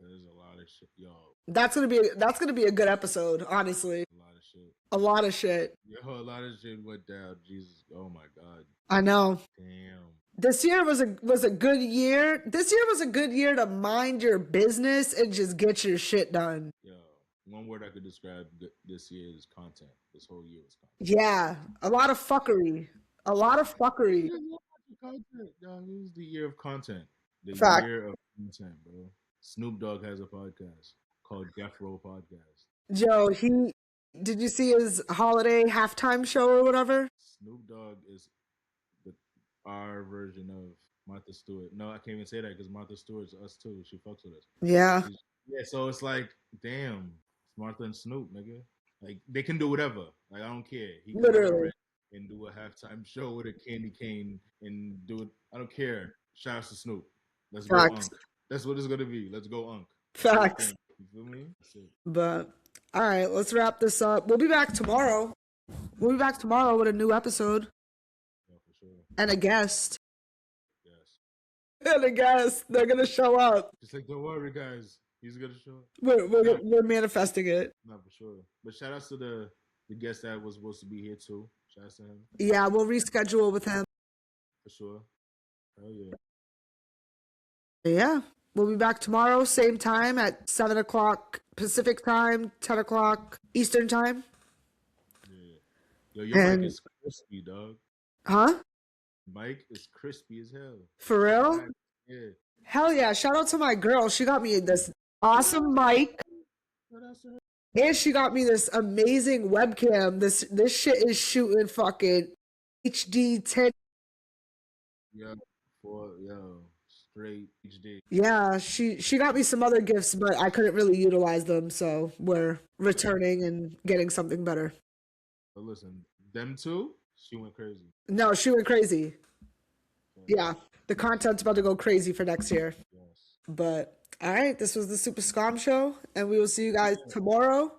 there's a lot of shit. Yo, That's gonna be a good episode, honestly. a lot of shit. A lot of shit. Yo, a lot of shit went down. Jesus, oh my god. I know. Damn. This year was a good year. This year was a good year to mind your business and just get your shit done. Yo, one word I could describe this year is content. This whole year was content. Yeah, a lot of fuckery. A lot of fuckery. Content. Yo, it was the year of content. The Fact. year of content, bro. Snoop Dogg has a podcast called Death Row Podcast. Joe, did you see his holiday halftime show or whatever? Snoop Dogg is our version of Martha Stewart. No, I can't even say that because Martha Stewart's us too. She fucks with us. Yeah. Yeah, so it's like, damn, it's Martha and Snoop, nigga. Like they can do whatever. Like I don't care. He can Literally. and do a halftime show with a candy cane and do it. I don't care. Shout out to Snoop. Let's go Facts. Unk. That's what it's gonna be. Let's go Unk. Facts. You feel me? That's it. But all right, let's wrap this up. We'll be back tomorrow. We'll be back tomorrow with a new episode Yeah, for sure. and a guest. Yes. And a guest. They're gonna show up. Just like, don't worry, guys. He's gonna show up. We're manifesting it. Not for sure. But shout outs to the guest that was supposed to be here too. Shout out to him. Yeah, we'll reschedule with him. For sure. Hell yeah. Yeah. We'll be back tomorrow, same time at 7 o'clock Pacific time, 10 o'clock Eastern time. Yeah. Yo, your And- mic is crispy, dog. Huh? Mike is crispy as hell. For real? Yeah. Hell yeah. Shout out to my girl. She got me this awesome mic. Shout outs to her. And she got me this amazing webcam. This shit is shooting fucking HD 10. Yo, straight HD. Yeah, she got me some other gifts, but I couldn't really utilize them, so we're returning and getting something better. But listen, them two, she went crazy. No, she went crazy. Yeah, the content's about to go crazy for next year. Yes. But all right, this was the Super Scom Show, and we will see you guys tomorrow.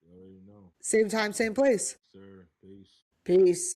You already know. Same time, same place. Sir, peace. Peace.